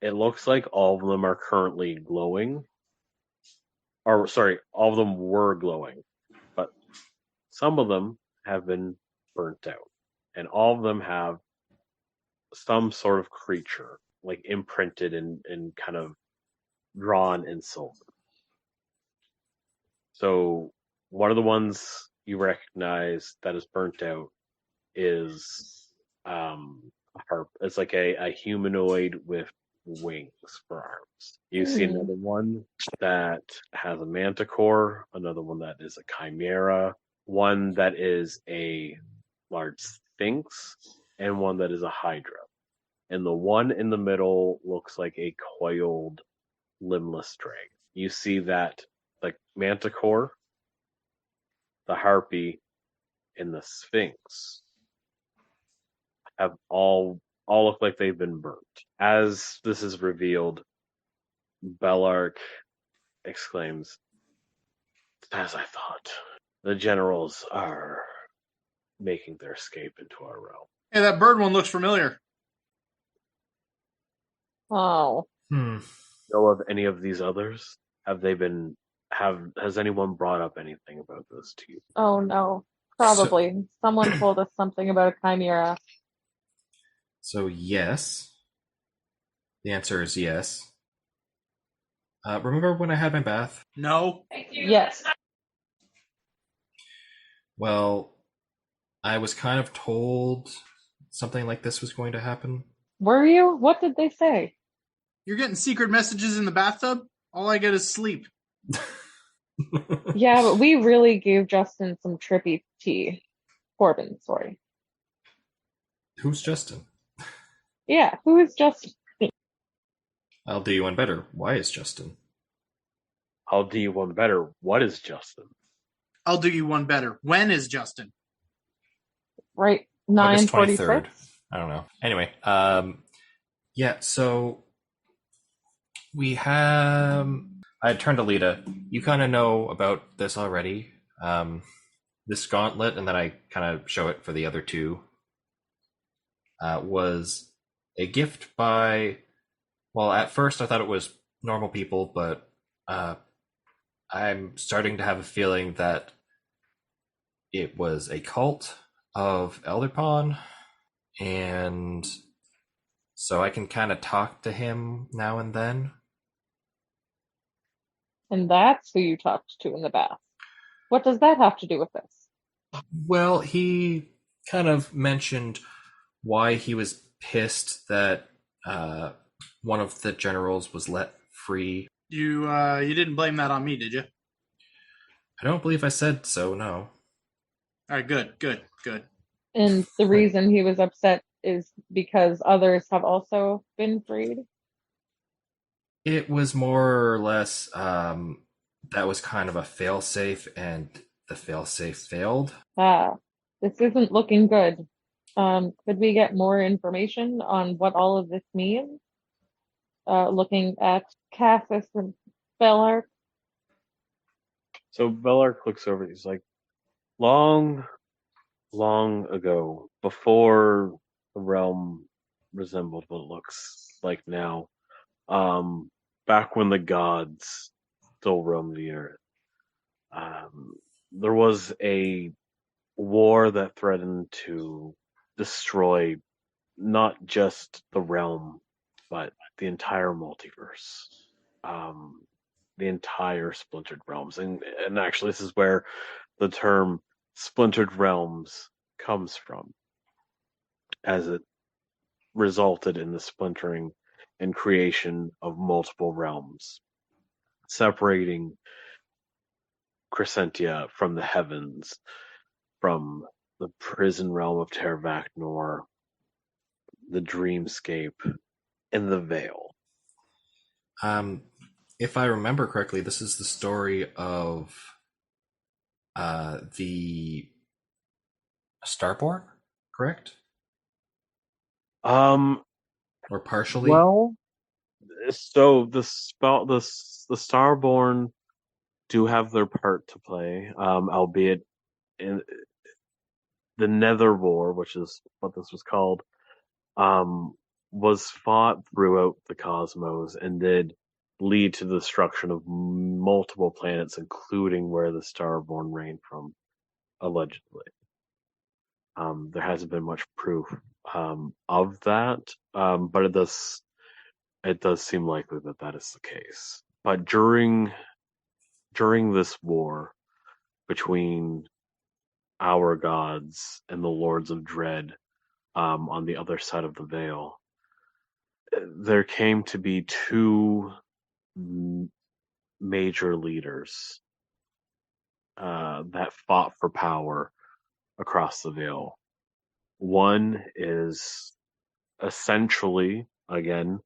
S1: it looks like all of them are currently glowing. Or, sorry, all of them were glowing, but some of them have been burnt out. And all of them have some sort of creature, like imprinted and kind of drawn in silver. So one of the ones you recognize that is burnt out is a harp. It's like a humanoid with wings for arms. You see another one that has a manticore, another one that is a chimera, one that is a large sphinx, and one that is a hydra. And the one in the middle looks like a coiled, limbless dragon. You see that the manticore, the harpy, and the sphinx have all look like they've been burnt. As this is revealed, Bellark exclaims, "As I thought, the generals are making their escape into our realm."
S3: Hey, that bird one looks familiar.
S2: Oh.
S1: Know of any of these others? Has anyone brought up anything about this to you?
S2: Oh no. Probably. Someone told us something about a chimera.
S4: So yes. The answer is yes. Remember when I had my bath?
S3: No.
S2: Yes.
S4: Well, I was kind of told something like this was going to happen.
S2: Were you? What did they say?
S3: You're getting secret messages in the bathtub? All I get is sleep.
S2: Yeah, but we really gave Justin some trippy tea. Corbin, sorry.
S4: Who's Justin?
S2: Yeah, who is Justin?
S4: I'll do you one better. Why is Justin?
S1: I'll do you one better. What is Justin?
S3: I'll do you one better. When is Justin?
S2: Right,
S4: August
S2: 9:46.
S4: 23rd. I don't know. Anyway, yeah, so we have... I turned to Lita. You kind of know about this already. This gauntlet, and then I kind of show it for the other two, was a gift by... Well, at first I thought it was normal people, but I'm starting to have a feeling that it was a cult of Elderpawn, and so I can kind of talk to him now and then.
S2: And that's who you talked to in the bath. What does that have to do with this?
S4: Well, he kind of mentioned why he was pissed that one of the generals was let free.
S3: You didn't blame that on me, did you?
S4: I don't believe I said so, no.
S3: All right, good.
S2: And the reason he was upset is because others have also been freed?
S4: It was more or less that was kind of a failsafe, and the failsafe failed.
S2: This isn't looking good. Could we get more information on what all of this means? Looking at Cassis and Bellark.
S1: So Bellark looks over. He's like, long, long ago, before the realm resembled what it looks like now. Back when the gods still roamed the earth, there was a war that threatened to destroy not just the realm, but the entire multiverse, the entire splintered realms. And actually, this is where the term splintered realms comes from, as it resulted in the splintering and creation of multiple realms, separating Crescentia from the heavens, from the prison realm of Terravacnor, the dreamscape, and the Veil.
S4: If I remember correctly, this is the story of the Starborn, correct? Or partially?
S1: Well, so the Starborn do have their part to play, albeit in the Nether War, which is what this was called, was fought throughout the cosmos and did lead to the destruction of multiple planets, including where the Starborn reigned from, allegedly. There hasn't been much proof of that, but it does seem likely that that is the case. But during this war between our gods and the Lords of Dread, on the other side of the veil, there came to be two major leaders that fought for power across the veil. One is essentially, again,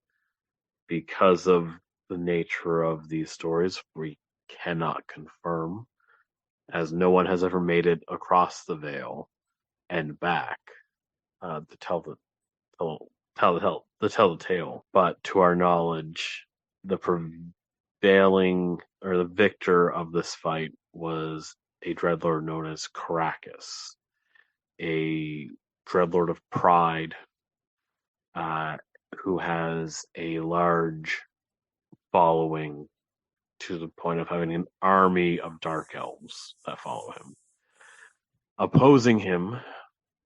S1: because of the nature of these stories, we cannot confirm, as no one has ever made it across the veil and back to tell the tale. But to our knowledge, the prevailing or the victor of this fight was a dreadlord known as Caracas, a dreadlord of pride, who has a large following to the point of having an army of dark elves that follow him. Opposing him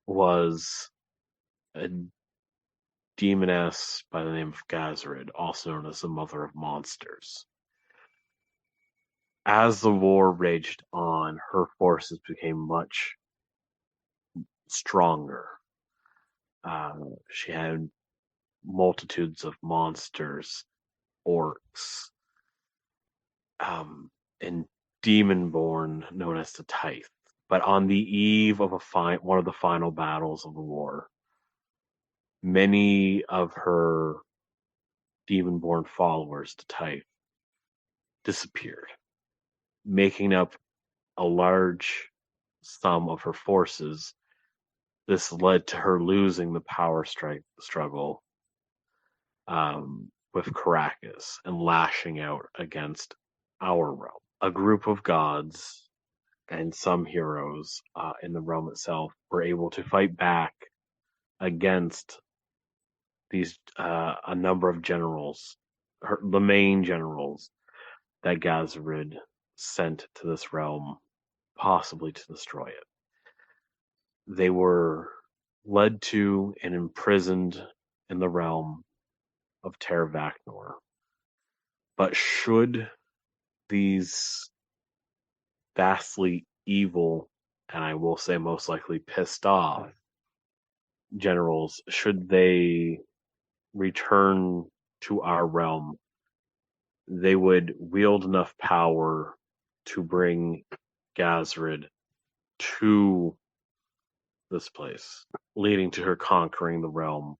S1: was a demoness by the name of Gazarid, also known as the Mother of Monsters. As the war raged on, her forces became much stronger. She had multitudes of monsters, orcs, and demon-born known as the Tithe. But on the eve of one of the final battles of the war, many of her demon-born followers, the Tithe, disappeared, making up a large sum of her forces. This led to her losing the power struggle with Caracas and lashing out against our realm. A group of gods and some heroes in the realm itself were able to fight back against these a number of generals, the main generals that Gazarid sent to this realm, possibly to destroy it. They were led to and imprisoned in the realm of Terravacnor. But should these vastly evil, and I will say most likely pissed off generals, should they return to our realm, they would wield enough power to bring Gazarid to this place, leading to her conquering the realm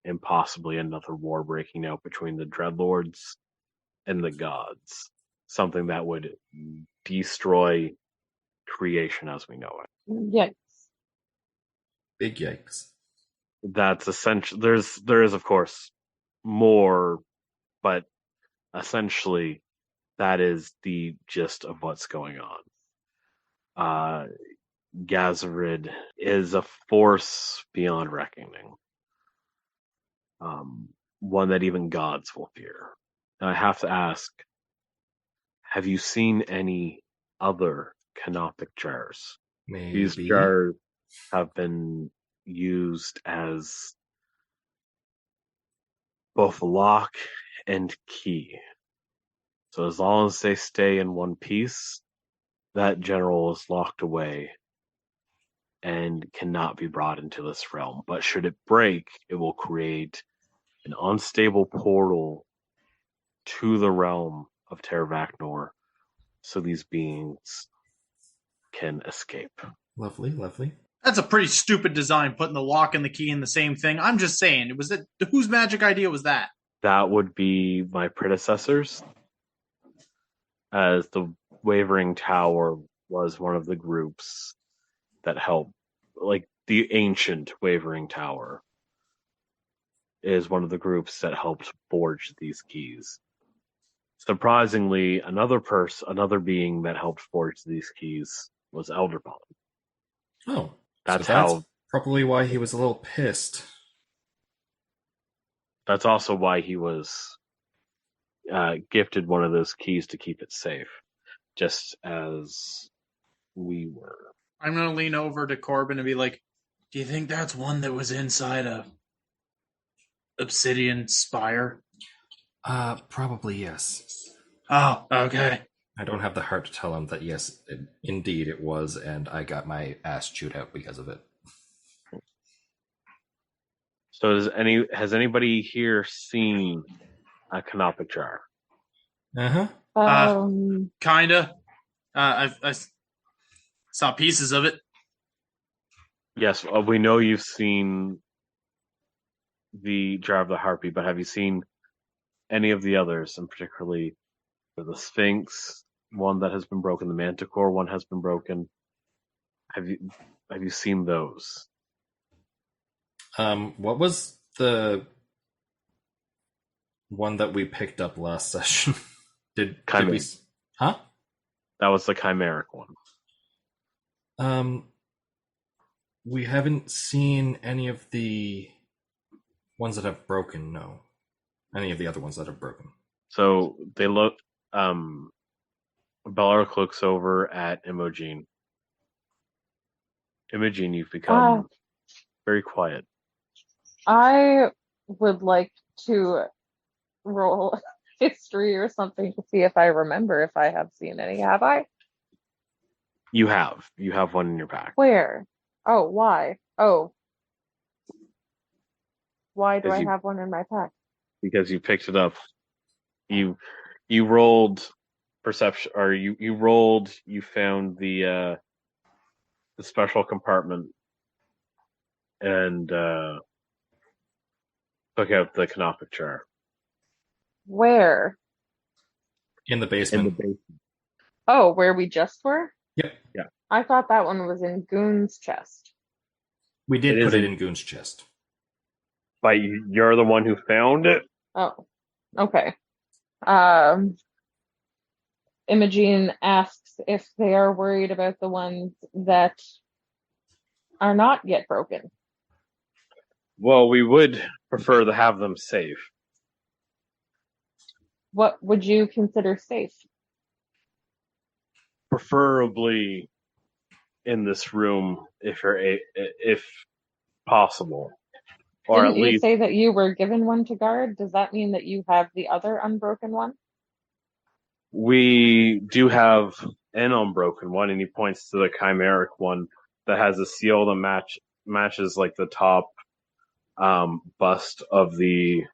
S1: and possibly another war breaking out between the Dreadlords and the gods. Something that would destroy creation as we know it.
S2: Yikes.
S4: Big yikes.
S1: That's essential. There is of course more, but essentially that is the gist of what's going on. Gazarid is a force beyond reckoning. one that even gods will fear. And I have to ask, have you seen any other canopic jars? These
S4: Maybe.
S1: jars have been used as both lock and key. So as long as they stay in one piece, that general is locked away and cannot be brought into this realm. But should it break, it will create an unstable portal to the realm of Terravacnor, so these beings can escape.
S4: Lovely, lovely.
S3: That's a pretty stupid design, putting the lock and the key in the same thing. I'm just saying, whose magic idea was that?
S1: That would be my predecessors, as the Wavering Tower was one of the groups that helped, like the ancient Wavering Tower is one of the groups that helped forge these keys. Surprisingly, another being that helped forge these keys was Elderbond.
S4: Oh,
S1: That's
S4: so that's probably why he was a little pissed.
S1: That's also why he was gifted one of those keys to keep it safe, just as we were.
S3: I'm going to lean over to Corbin and be like, do you think that's one that was inside a obsidian spire?
S4: Probably yes.
S3: Oh, okay.
S4: I don't have the heart to tell him that yes, indeed it was, and I got my ass chewed out because of it.
S1: So has anybody here seen a canopic jar?
S3: Kinda. I saw pieces of it.
S1: Yes, we know you've seen the jar of the harpy, but have you seen any of the others, and particularly the Sphinx, one that has been broken, the Manticore one has been broken? Have you seen those?
S4: What was the one that we picked up last session? did we? Huh?
S1: That was the chimeric one.
S4: We haven't seen any of the ones that have broken. No, any of the other ones that have broken.
S1: So they look. Bellark looks over at Imogen. Imogen, you've become very quiet.
S2: I would like to roll history or something to see if I remember if I have seen any. Have I?
S1: You have. You have one in your pack.
S2: Where? Oh, why? Oh. Why do I have one in my pack?
S1: Because you picked it up. You rolled perception, or you rolled. You found the special compartment and took out the canopic jar.
S2: Where?
S4: In the basement.
S2: Oh, where we just were?
S4: Yep.
S1: Yeah.
S2: I thought that one was in Goon's chest.
S4: We did put it in Goon's chest.
S1: But you're the one who found it?
S2: Oh, okay. Imogen asks if they are worried about the ones that are not yet broken.
S1: Well, we would prefer to have them safe.
S2: What would you consider safe?
S1: Preferably in this room, if possible. Or
S2: Didn't
S1: at least
S2: you say that you were given one to guard? Does that mean that you have the other unbroken one?
S1: we do have an unbroken one, and he points to the chimeric one that has a seal that matches like the top bust of the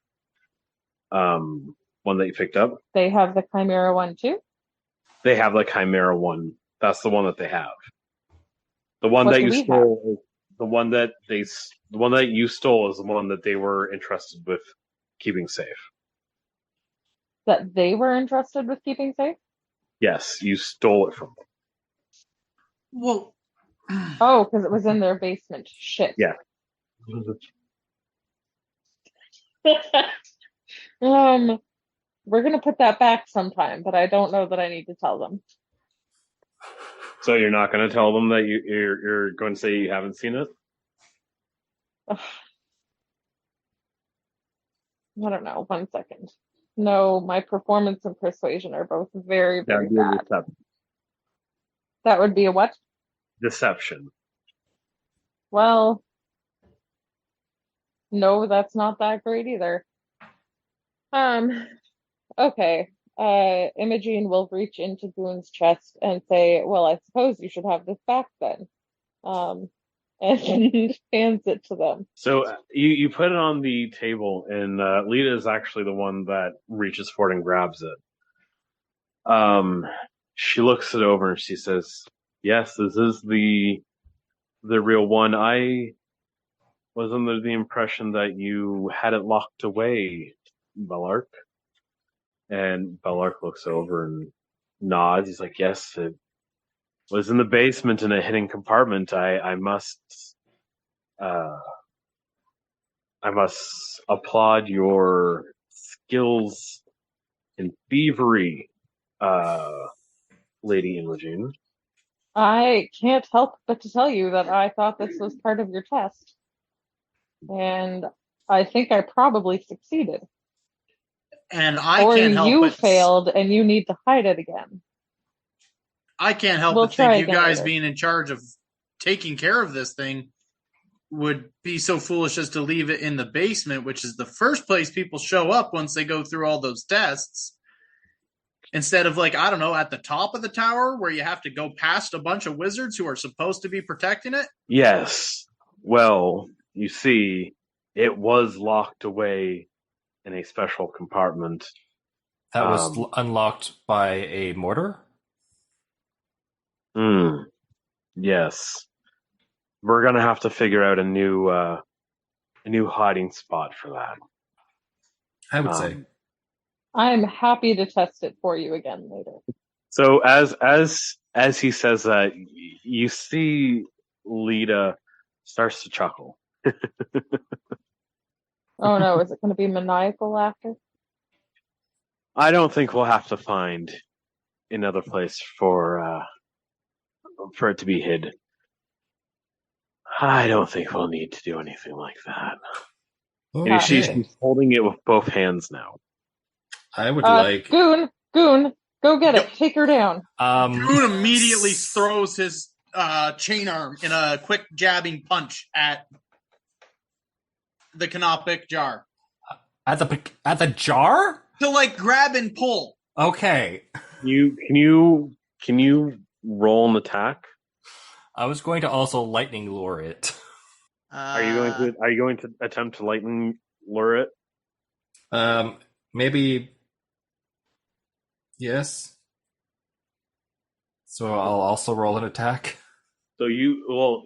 S1: one that you picked up.
S2: They have the chimera one too?
S1: They have the chimera one. That's the one that they have. The one that you stole, the one that you stole is the one that they were entrusted with keeping safe.
S2: That they were entrusted with keeping safe?
S1: Yes, you stole it from them.
S3: Well,
S2: oh, because it was in their basement. Shit.
S1: Yeah.
S2: We're gonna put that back sometime, but I don't know that I need to tell them.
S1: So you're not going to tell them that you're going to say you haven't seen it?
S2: I don't know. 1 second. No, my performance and persuasion are both very, very bad. That would be a what?
S1: Deception.
S2: Well, no, that's not that great either. Okay. Imogene will reach into Goon's chest and say, "Well, I suppose you should have this back then." And hands it to them.
S1: So you put it on the table, and Lita is actually the one that reaches forward and grabs it. She looks it over and she says, "Yes, this is the real one. I was under the impression that you had it locked away, Bellark." And Bellark looks over and nods. He's like, "Yes, it was in the basement in a hidden compartment. I must applaud your skills in thievery, Lady Imogen."
S2: I can't help but to tell you that I thought this was part of your test. And I think I probably succeeded.
S3: And I can't help but...
S2: Or you failed and you need to hide it again.
S3: I can't help but think you guys being in charge of taking care of this thing would be so foolish as to leave it in the basement, which is the first place people show up once they go through all those tests. Instead of, like, I don't know, at the top of the tower where you have to go past a bunch of wizards who are supposed to be protecting it?
S1: Yes. Well, you see, it was locked away in a special compartment.
S4: That was unlocked by a mortar?
S1: Yes. We're going to have to figure out a new hiding spot for that.
S4: I would say.
S2: I'm happy to test it for you again later.
S1: So as he says that, you see Lita starts to chuckle.
S2: Oh no, is it going to be maniacal laughter?
S1: I don't think we'll have to find another place for it to be hid. I don't think we'll need to do anything like that.
S4: Okay.
S1: She's holding it with both hands now.
S4: I would like...
S2: Goon, go get it. Take her down.
S3: Goon immediately throws his chain arm in a quick jabbing punch at the canopic jar.
S4: At the jar?
S3: To, like, grab and pull.
S4: Okay.
S1: Can you roll an attack?
S4: I was going to also lightning lure it.
S1: Are you going to attempt to lightning lure it?
S4: Maybe. Yes. So I'll also roll an attack.
S1: So you're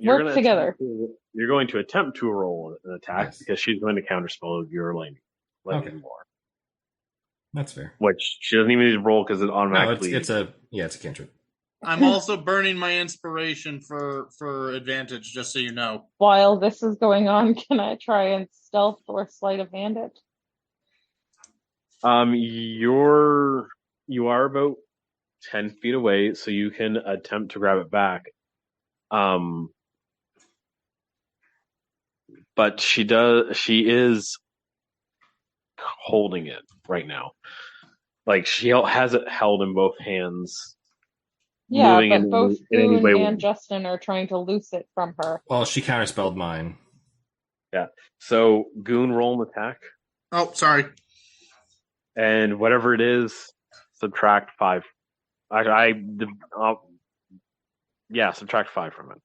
S2: work together.
S1: You're going to attempt to roll an attack, yes, because she's going to counterspell your lightning lure.
S4: That's fair.
S1: Which she doesn't even need to roll because it automatically.
S4: No, it's a cantrip.
S3: I'm also burning my inspiration for advantage, just so you know.
S2: While this is going on, can I try and stealth or sleight of hand it?
S1: You are about 10 feet away, so you can attempt to grab it back. But she is holding it right now. Like, she has it held in both hands.
S2: Yeah, but both Goon and Justin are trying to loose it from her.
S4: Well, she counterspelled mine.
S1: Yeah. So, Goon, roll an attack.
S3: Oh, sorry.
S1: And whatever it is, subtract 5. Subtract 5 from it.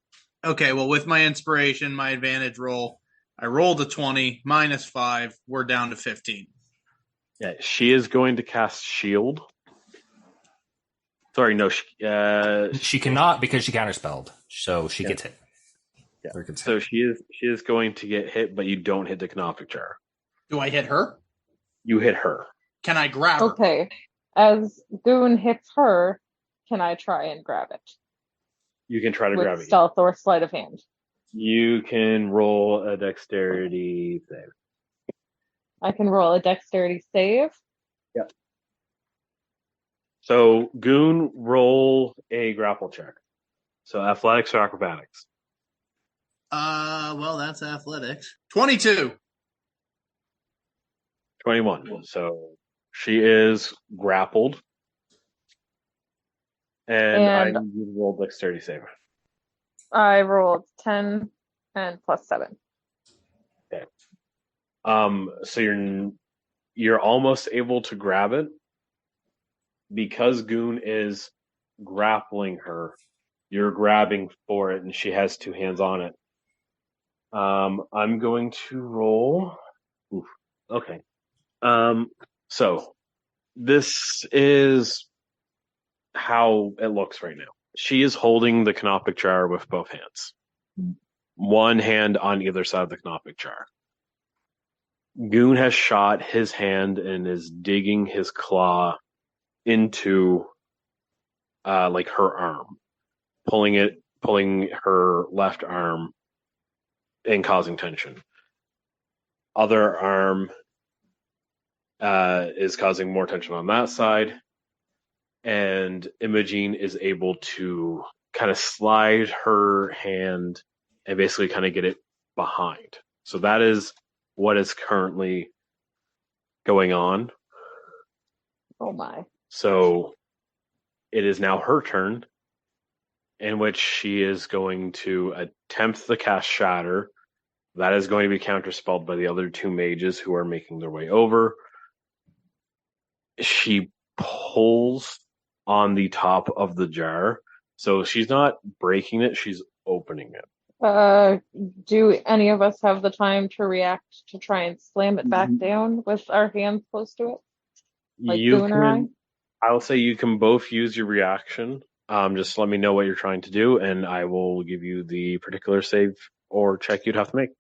S3: Okay, well, with my inspiration, my advantage roll, I rolled a 20, minus 5, we're down to 15.
S1: Yeah, she is going to cast Shield. Sorry, no.
S4: She cannot because she counterspelled, so she gets hit.
S1: Yeah. So she is going to get hit, but you don't hit the Canopic Jar.
S3: Do I hit her?
S1: You hit her.
S3: Can I grab her?
S2: Okay. As Goon hits her, can I try and grab it?
S1: You can try to grab it.
S2: With stealth or sleight of hand.
S1: You can roll a dexterity save.
S2: I can roll a dexterity save?
S1: Yep. So, Goon, roll a grapple check. So, athletics or acrobatics?
S3: Well, that's athletics. 22.
S1: 21. So she is grappled. And I need you to roll dexterity save.
S2: I rolled 10 and plus 7.
S1: Okay. So you're almost able to grab it. Because Goon is grappling her, you're grabbing for it, and she has 2 hands on it. I'm going to roll. Oof. Okay. So this is how it looks right now. She is holding the canopic jar with both hands. One hand on either side of the canopic jar. Goon has shot his hand and is digging his claw into like her arm, pulling her left arm and causing tension. Other arm is causing more tension on that side, and Imogene is able to kind of slide her hand and basically kind of get it behind. So that is what is currently going on.
S2: Oh my.
S1: So it is now her turn, in which she is going to attempt the cast Shatter. That is going to be counterspelled by the other 2 mages who are making their way over. She pulls on the top of the jar. So she's not breaking it, she's opening it.
S2: Do any of us have the time to react to try and slam it back down with our hands close to it? Like Goon or I?
S1: I'll say you can both use your reaction. Just let me know what you're trying to do, and I will give you the particular save or check you'd have to make.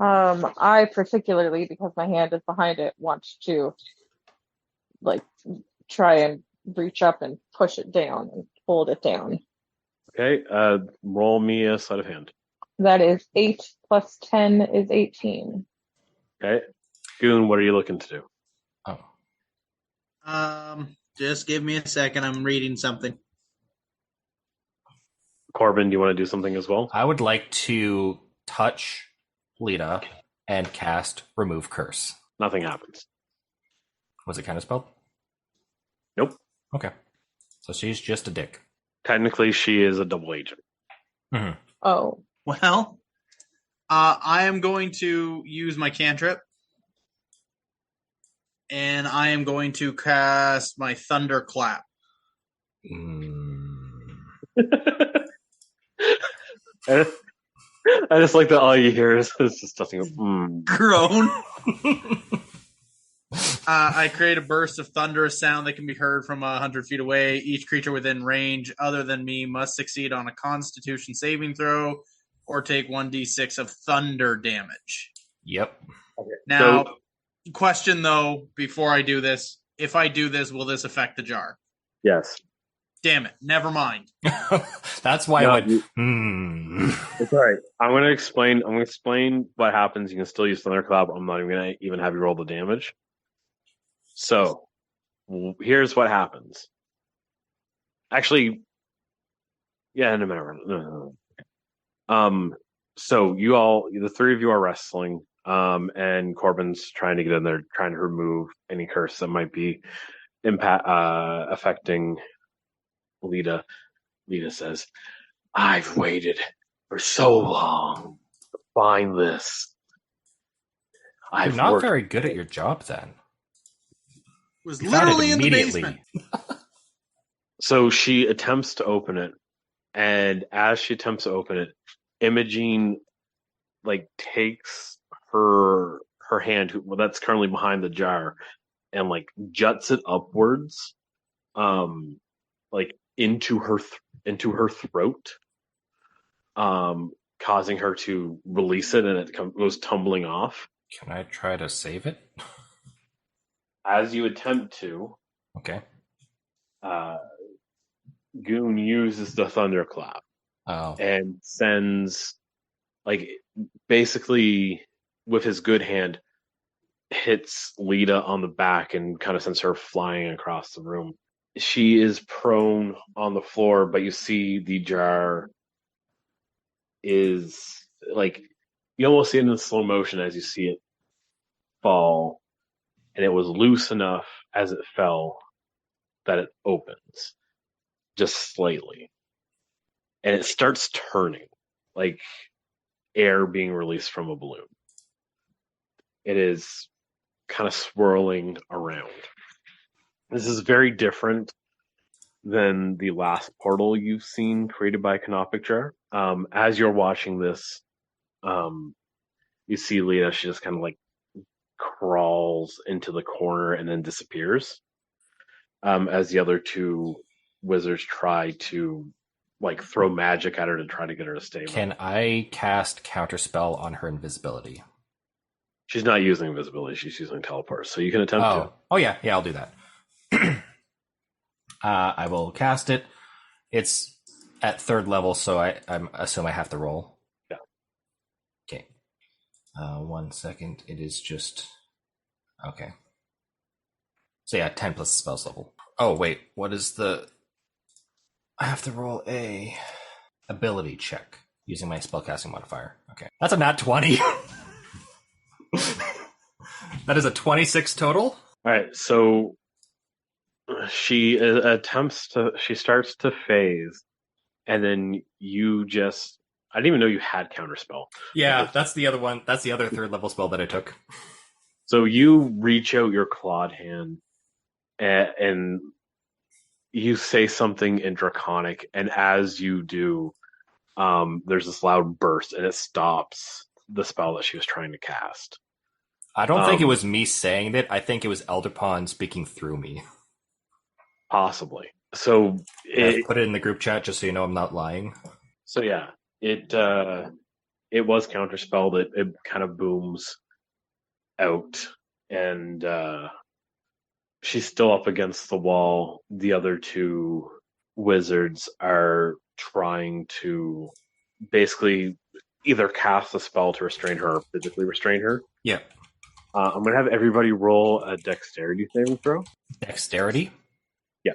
S2: I particularly, because my hand is behind it, want to like try and reach up and push it down and hold it down.
S1: Okay, roll me a sleight of hand.
S2: That is 8 plus 10 is 18.
S1: Okay. Goon, what are you looking to do?
S3: Just give me a second. I'm reading something.
S1: Corbin, do you want to do something as well?
S4: I would like to touch Lita and cast Remove Curse.
S1: Nothing happens.
S4: Was it kind of spelled?
S1: Nope.
S4: Okay. So she's just a dick.
S1: Technically, she is a double agent.
S4: Mm-hmm.
S2: Oh.
S3: Well, I am going to use my cantrip. And I am going to cast my Thunderclap.
S1: I just like that all you hear is just nothing.
S3: Groan. I create a burst of thunderous sound that can be heard from 100 feet away. Each creature within range other than me must succeed on a Constitution saving throw or take 1d6 of thunder damage.
S4: Yep.
S1: Okay.
S3: Now, question though, before I do this, if I do this, will this affect the jar?
S1: Yes.
S3: Damn it. Never mind.
S4: That's why I went,
S1: It's all right. I'm going to explain what happens. You can still use Thunderclap. I'm not even going to even have you roll the damage. So, here's what happens. Actually, yeah, no matter. No. So the 3 of you are wrestling, and Corbin's trying to get in there, trying to remove any curse that might be affecting Lita. Lita says, "I've waited for so long to find this.
S4: You're not very good at your job then.
S3: Was literally in the basement."
S1: So she attempts to open it, and as she attempts to open it, Imogene takes her hand that's currently behind the jar and juts it upwards, into her throat, causing her to release it, and it goes tumbling off.
S4: Can I try to save it?
S1: As you attempt to,
S4: okay.
S1: Goon uses the thunderclap and sends, basically with his good hand, hits Lita on the back and kind of sends her flying across the room. She is prone on the floor, but you see the jar is you almost see it in slow motion as you see it fall, and it was loose enough as it fell that it opens just slightly. And it starts turning like air being released from a balloon. It is kind of swirling around. This is very different than the last portal you've seen created by Canopic Jar. As you're watching this, you see Leah, she just kind of like crawls into the corner and then disappears. As the other two wizards try to like throw magic at her to try to get her to stay.
S4: Can I cast Counterspell on her invisibility?
S1: She's not using invisibility, she's using teleport, so you can attempt to.
S4: Oh yeah, I'll do that. I will cast it. It's at 3rd level, so I assume I have to roll.
S1: Yeah.
S4: Okay. 1 second. It is just... Okay. So yeah, 10 plus spells level. Oh, wait. What is the... I have to roll a ability check using my spellcasting modifier. Okay. That's a nat 20. That is a 26 total.
S1: All right, so she starts to phase, and then you just, I didn't even know you had Counterspell.
S4: Yeah, that's the other one. That's the other 3rd level spell that I took.
S1: So you reach out your clawed hand, and you say something in Draconic, and as you do, there's this loud burst, and it stops the spell that she was trying to cast.
S4: I don't think it was me saying it. I think it was Elderpon speaking through me.
S1: Possibly. So
S4: put it in the group chat just so you know I'm not lying.
S1: So yeah, it was counterspelled. It kind of booms out, and she's still up against the wall. The other two wizards are trying to basically either cast a spell to restrain her or physically restrain her.
S4: Yeah.
S1: I'm going to have everybody roll a dexterity saving throw.
S4: Dexterity?
S1: Yeah.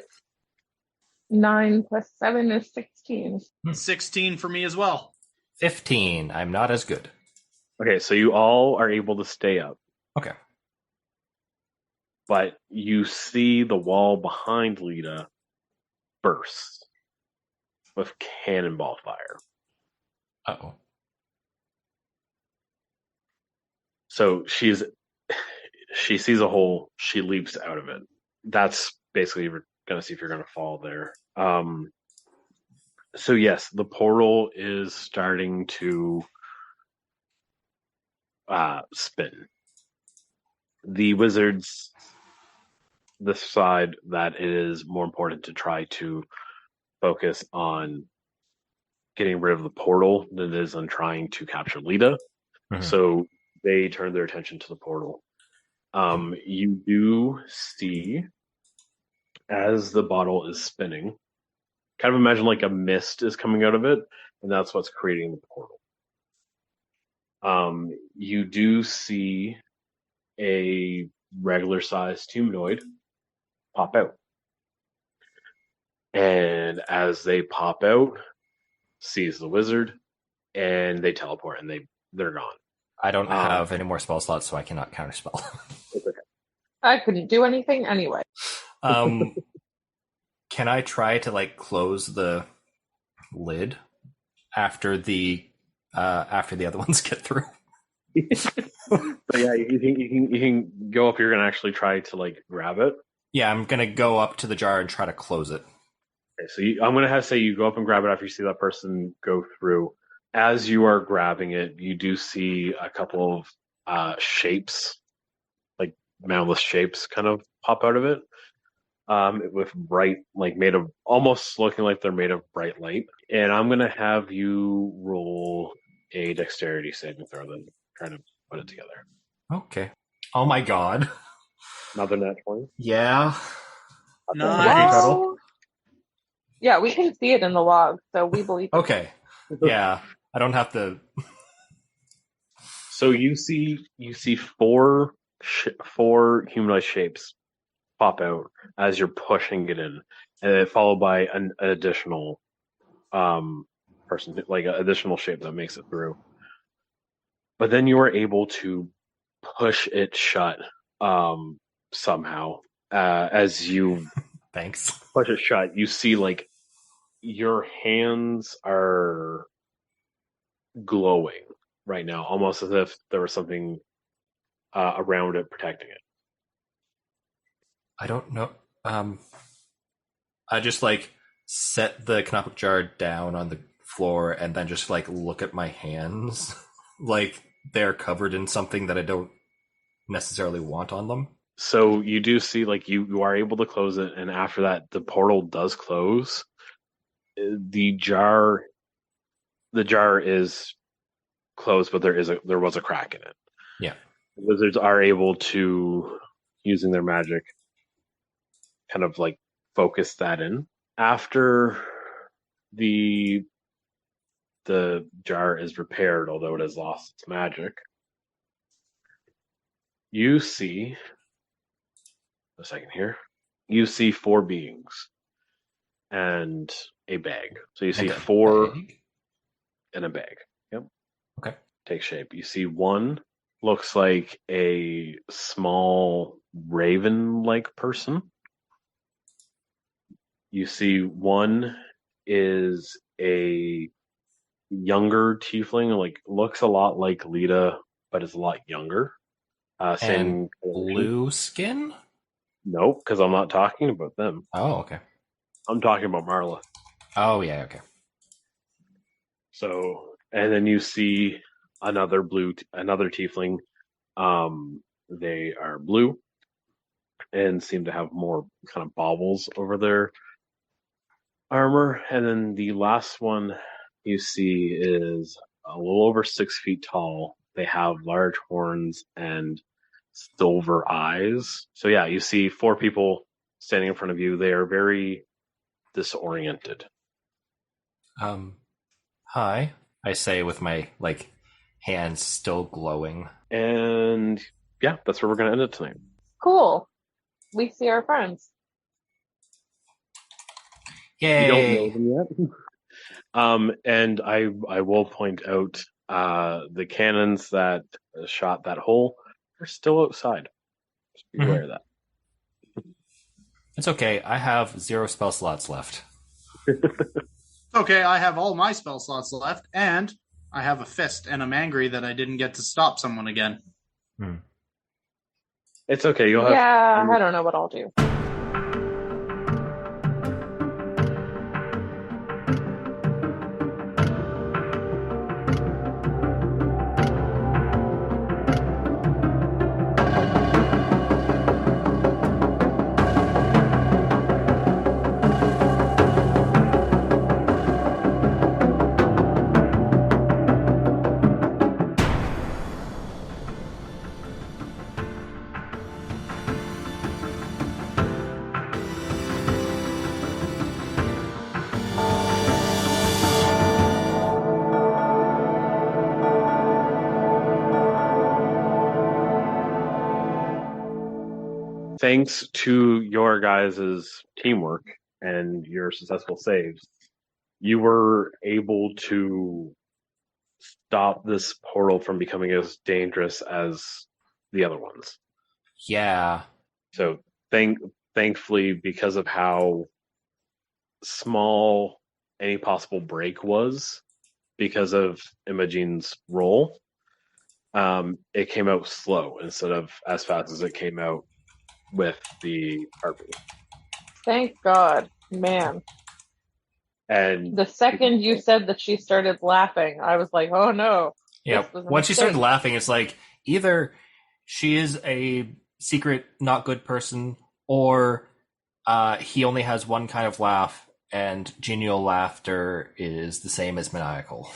S2: 9 plus 7 is 16.
S3: 16 for me as well.
S4: 15. I'm not as good.
S1: Okay, so you all are able to stay up.
S4: Okay.
S1: But you see the wall behind Lita burst with cannonball fire.
S4: Uh-oh.
S1: So she sees a hole, she leaps out of it. That's basically, we're going to see if you're going to fall there. So yes, the portal is starting to spin. The wizards decide that it is more important to try to focus on getting rid of the portal than it is on trying to capture Lita. Mm-hmm. So they turn their attention to the portal. You do see, as the bottle is spinning, kind of imagine like a mist is coming out of it, and that's what's creating the portal. You do see a regular-sized humanoid pop out. And as they pop out, sees the wizard, and they teleport, and they're gone.
S4: I don't have any more spell slots, so I cannot counterspell.
S1: It's okay.
S2: I couldn't do anything anyway.
S4: Can I try to close the lid after the other ones get through?
S1: So yeah, you can go up. You're gonna actually try to grab it.
S4: Yeah, I'm gonna go up to the jar and try to close it.
S1: Okay, so I'm gonna say you go up and grab it after you see that person go through. As you are grabbing it, you do see a couple of shapes, like moundless shapes, kind of pop out of it. With bright, made of, almost looking like they're made of bright light. And I'm gonna have you roll a dexterity saving throw, then try to put it together.
S4: Okay. Oh my god.
S1: Another nat 20?
S4: Yeah.
S3: Nice.
S2: Yeah, we can see it in the log, so we believe.
S4: Okay. Yeah, I don't have to.
S1: So you see four humanoid shapes pop out as you're pushing it in, and followed by an additional person, an additional shape that makes it through. But then you are able to push it shut somehow. As you
S4: Thanks.
S1: push it shut, you see like your hands are glowing right now, almost as if there was something around it protecting it.
S4: I don't know. I just like set the Knoppik jar down on the floor and then just like look at my hands like they're covered in something that I don't necessarily want on them.
S1: So you do see like you are able to close it, and after that the portal does close. The jar is closed, but there was a crack in it.
S4: Yeah.
S1: Wizards are able to, using their magic, kind of like focus that in. After the jar is repaired, although it has lost its magic, you see a second here. You see 4 beings and a bag. So you see 4 in a bag. Yep.
S4: Okay.
S1: Take shape. You see one looks like a small raven-like person. You see one is a younger tiefling, like looks a lot like Lita, but is a lot younger. Same
S4: and blue skin?
S1: Nope, because I'm not talking about them.
S4: Oh, okay.
S1: I'm talking about Marla.
S4: Oh, yeah, okay.
S1: So, and then you see another tiefling. They are blue and seem to have more kind of baubles over their armor. And then the last one you see is a little over 6 feet tall. They have large horns and silver eyes. So yeah, you see 4 people standing in front of you. They are very disoriented.
S4: Hi, I say with my like hands still glowing.
S1: And yeah, that's where we're going to end it tonight.
S2: Cool. We see our friends.
S4: Yay!
S1: You don't know them yet. And I will point out the cannons that shot that hole are still outside. Just be aware of that.
S4: It's okay. I have 0 spell slots left.
S3: Okay, I have all my spell slots left, and I have a fist, and I'm angry that I didn't get to stop someone again.
S1: It's okay. You'll have.
S2: Yeah, I don't know what I'll do.
S1: Thanks to your guys' teamwork and your successful saves, you were able to stop this portal from becoming as dangerous as the other ones.
S4: Yeah.
S1: So thankfully, because of how small any possible break was, because of Imogene's roll, it came out slow instead of as fast as it came out with the harpy.
S2: Thank God, man.
S1: And
S2: the second you said that she started laughing, I was like, oh no.
S4: Yeah. Once she started laughing, it's like either she is a secret not good person, or he only has one kind of laugh, and genial laughter is the same as maniacal.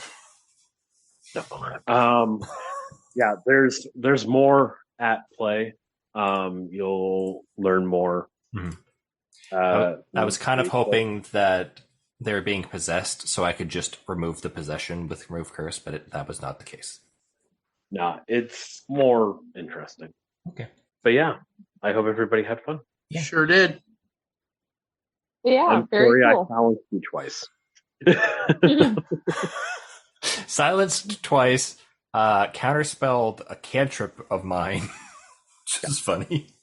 S1: Yeah, there's more at play. You'll learn more.
S4: I was kind of hoping that they were being possessed, so I could just remove the possession with remove curse, but that was not the case.
S1: Nah, it's more interesting.
S4: Okay.
S1: But yeah, I hope everybody had fun.
S3: Yeah. Sure did.
S2: Yeah,
S1: I'm
S2: very
S1: sorry
S2: cool.
S1: I silenced you twice.
S4: Silenced twice. Counterspelled a cantrip of mine, which is funny.